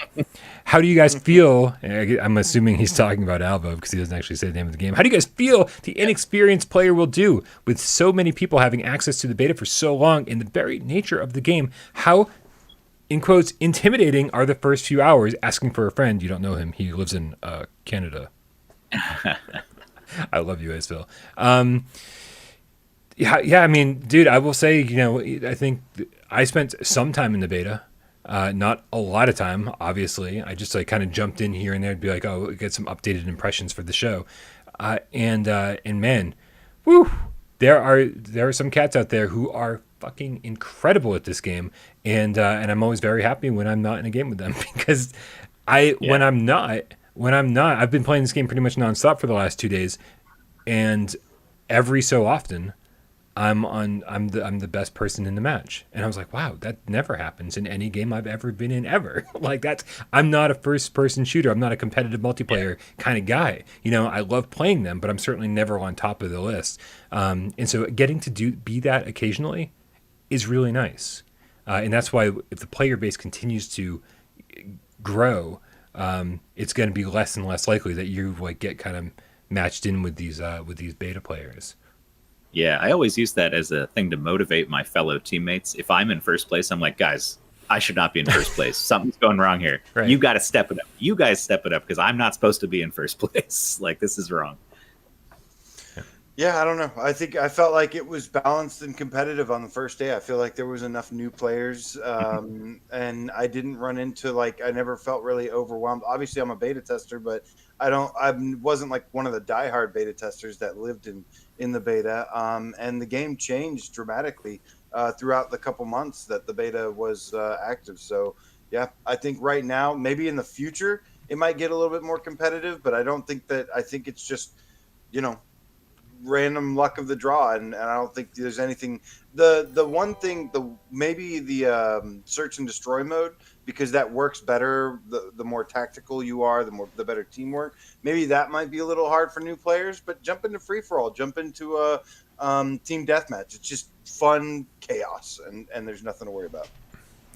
How do you guys feel? I'm assuming he's talking about Alvo because he doesn't actually say the name of the game. How do you guys feel the inexperienced player will do with so many people having access to the beta for so long in the very nature of the game? How in quotes, intimidating are the first few hours asking for a friend. You don't know him. He lives in Canada. I love you, Aceville. Yeah. I mean, dude, I will say, I think I spent some time in the beta. Not a lot of time, obviously. I just kind of jumped in here and there to be like, oh, get some updated impressions for the show. And man, whew, there are some cats out there who are fucking incredible at this game, and I'm always very happy when I'm not in a game with them because when I'm not, I've been playing this game pretty much nonstop for the last 2 days, and every so often I'm the best person in the match, and I was like, wow, that never happens in any game I've ever been in ever. I'm not a first person shooter. I'm not a competitive multiplayer kind of guy. I love playing them, but I'm certainly never on top of the list. And so getting to be that occasionally is really nice, and that's why if the player base continues to grow, it's going to be less and less likely that you get kind of matched in with these beta players. Yeah, I always use that as a thing to motivate my fellow teammates. If I'm in first place, I'm like, guys, I should not be in first place. Something's going wrong here. Right. You got to step it up. You guys step it up because I'm not supposed to be in first place. This is wrong. Yeah, I don't know. I felt like it was balanced and competitive on the first day. I feel like there was enough new players, and I didn't run into I never felt really overwhelmed. Obviously, I'm a beta tester, but I wasn't one of the diehard beta testers that lived in the beta. And the game changed dramatically throughout the couple months that the beta was active. So yeah, I think right now, maybe in the future, it might get a little bit more competitive, but I don't think that. I think it's just random luck of the draw, and I don't think there's anything. The one thing, maybe the search and destroy mode, because that works better the more tactical you are, the better teamwork. Maybe that might be a little hard for new players, but jump into free for all, jump into a team deathmatch. It's just fun chaos, and there's nothing to worry about.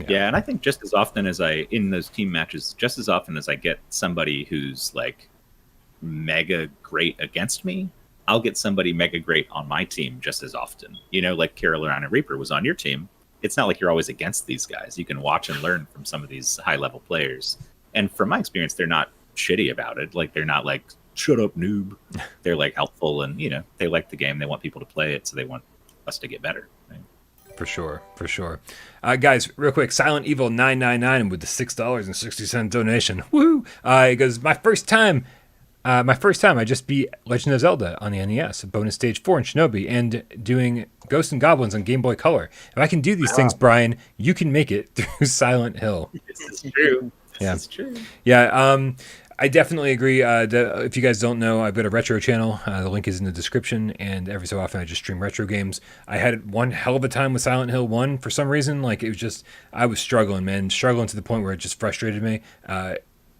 Yeah, and I think just as often as in those team matches, just as often as I get somebody who's mega great against me, I'll get somebody mega great on my team just as often. Carolina Reaper was on your team. It's not like you're always against these guys. You can watch and learn from some of these high-level players. And from my experience, they're not shitty about it. They're not shut up, noob. They're helpful, and, they like the game. They want people to play it, so they want us to get better. Right? For sure. Guys, real quick, Silent Evil 999 with the $6.60 donation. Woo! It goes, my first time, I just beat Legend of Zelda on the NES, bonus stage 4 in Shinobi, and doing Ghosts and Goblins on Game Boy Color. If I can do these things, Brian, you can make it through Silent Hill. This is true. Yeah. This is true. Yeah, I definitely agree. If you guys don't know, I've got a retro channel. The link is in the description, and every so often I just stream retro games. I had one hell of a time with Silent Hill 1 for some reason. It was just, I was struggling to the point where it just frustrated me.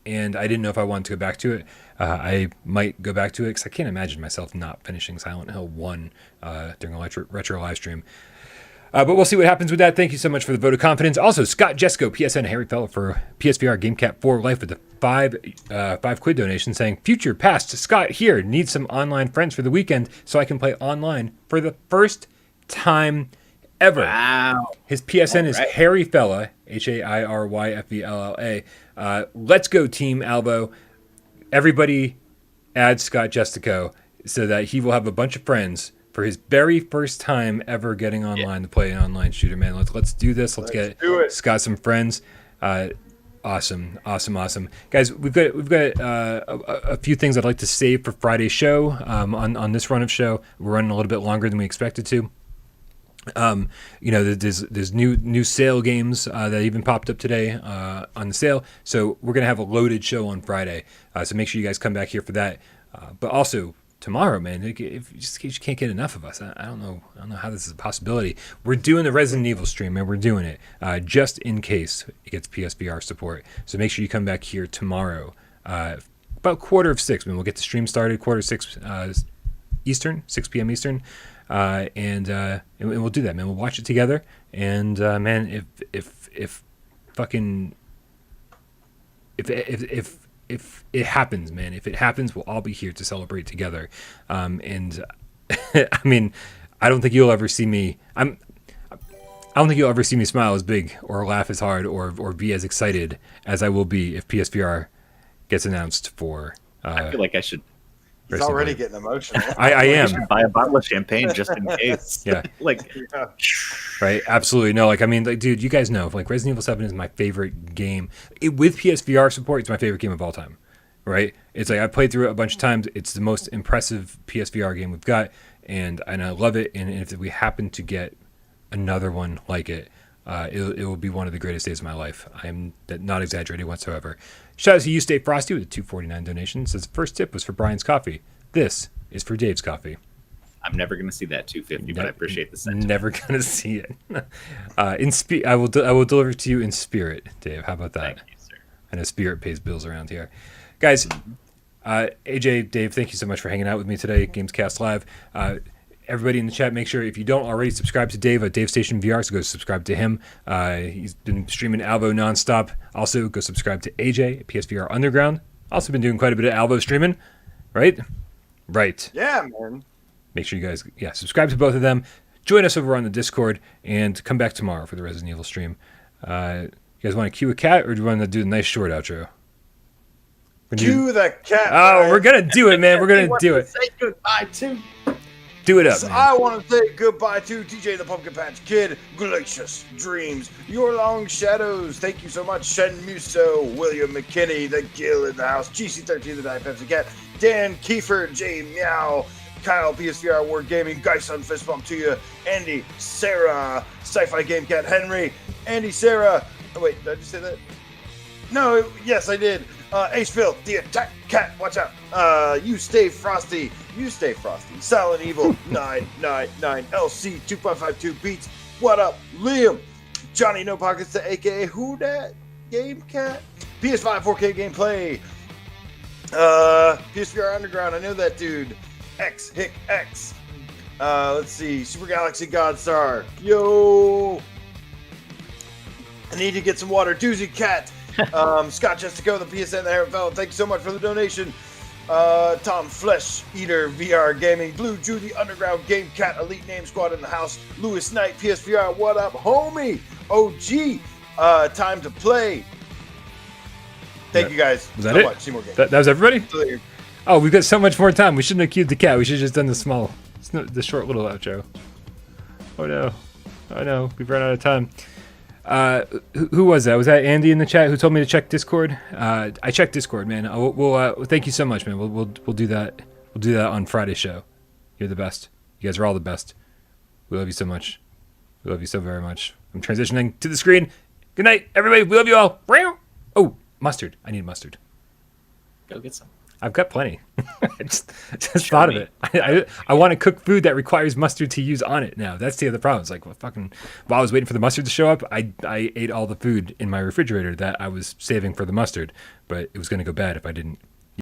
And I didn't know if I wanted to go back to it. I might go back to it because I can't imagine myself not finishing Silent Hill 1 during a retro live stream. But we'll see what happens with that. Thank you so much for the vote of confidence. Also, Scott Jesco, PSN Harry Fella for PSVR GameCat for Life with the five quid donation saying, future past Scott here needs some online friends for the weekend so I can play online for the first time ever. Wow. His PSN is Harry Fella, HAIRYFELLA. Let's go, Team Alvo. Everybody add Scott Jestico so that he will have a bunch of friends for his very first time ever getting online to play an online shooter, man. Let's do this. Let's get Scott some friends. Awesome. Guys, we've got a few things I'd like to save for Friday's show. On this run of show, we're running a little bit longer than we expected to. There's new sale games that even popped up today on the sale, so we're gonna have a loaded show on Friday. So make sure you guys come back here for that. But also tomorrow, man, if you just can't get enough of us, I don't know how this is a possibility. We're doing the Resident Evil stream, and we're doing it just in case it gets PSVR support. So make sure you come back here tomorrow, about 5:45. We'll get the stream started 5:45 Eastern, 6 p.m. Eastern. And we'll do that, man. We'll watch it together. And man, if it happens, man, if it happens, we'll all be here to celebrate together. And I mean, I don't think you'll ever see me. I don't think you'll ever see me smile as big or laugh as hard or be as excited as I will be if PSVR gets announced for. I feel like I should. He's already getting emotional. I am. Buy a bottle of champagne just in case. Yeah. Like, Yeah. Right, absolutely. No, like, I mean, like, dude, you guys know, like, Resident Evil 7 is my favorite game. With PSVR support, it's my favorite game of all time, right? It's like, I played through it a bunch of times. It's the most impressive PSVR game we've got, and I love it. And if we happen to get another one like it, it will be one of the greatest days of my life. I am not exaggerating whatsoever. Shout out to You Stay Frosty with a $2.49 donation. Says the first tip was for Brian's coffee. This is for Dave's coffee. I'm never going to see that 250, but I appreciate the sentiment. Never gonna see it. I will deliver it to you in spirit, Dave. How about that? Thank you, sir. I know spirit pays bills around here, guys. AJ, Dave, thank you so much for hanging out with me today. Gamescast Live. Everybody in the chat, make sure if you don't already subscribe to Dave at Dave Station VR, so go subscribe to him. He's been streaming Alvo nonstop. Also, go subscribe to AJ at PSVR Underground. Also been doing quite a bit of Alvo streaming, right? Right. Yeah, man. Make sure you guys, subscribe to both of them. Join us over on the Discord, and come back tomorrow for the Resident Evil stream. You guys want to cue a cat, or do you want to do the nice short outro? Cue the cat. Oh, we're gonna do it, man. We're gonna do it. Say goodbye to. Do it up, So man. I want to say goodbye to TJ the Pumpkin Patch Kid, Glacius Dreams, Your Long Shadows. Thank you so much, Shen Muso, William McKinney, The Gill in the House, GC13, the Diet Pepsi Cat, Dan Kiefer, J Meow, Kyle, PSVR Word Gaming, Gyson, Fist Bump to you, Andy, Sarah, Sci-Fi Game Cat, Henry, Andy, Sarah. Oh, wait, did I just say that? No, yes, I did. Ace Phil, the Attack Cat, watch out. You Stay Frosty, Silent Evil 999, LC 2552 Beats, what up, Liam, Johnny No Pockets, the AKA Who Dat Game Cat, PS5 4K gameplay, PSVR Underground, I know that dude, X Hick X, let's see, Super Galaxy Godstar, yo, I need to get some water, Doozy Cat, Scott Jessico, the PSN there, fellow. Thank you so much for the donation. Tom Flesh Eater VR Gaming, Blue Judy Underground Game Cat, Elite Name Squad in the house, Lewis Knight PSVR, what up, homie? OG, Time to Play. Thank you guys. Was that so it? Much. See more games. That was everybody? So you're- Oh, we've got so much more time. We shouldn't have cued the cat. We should have just done the short little outro. Oh no, we've run out of time. Who was that? Was that Andy in the chat who told me to check Discord? I checked Discord, man. We'll thank you so much, man. We'll do that. We'll do that on Friday's show. You're the best. You guys are all the best. We love you so much. We love you so very much. I'm transitioning to the screen. Good night, everybody. We love you all. Oh, mustard. I need mustard. Go get some. I've got plenty. I just thought of it. I want to cook food that requires mustard to use on it now. That's the other problem. It's like, well, while I was waiting for the mustard to show up, I ate all the food in my refrigerator that I was saving for the mustard, but it was going to go bad if I didn't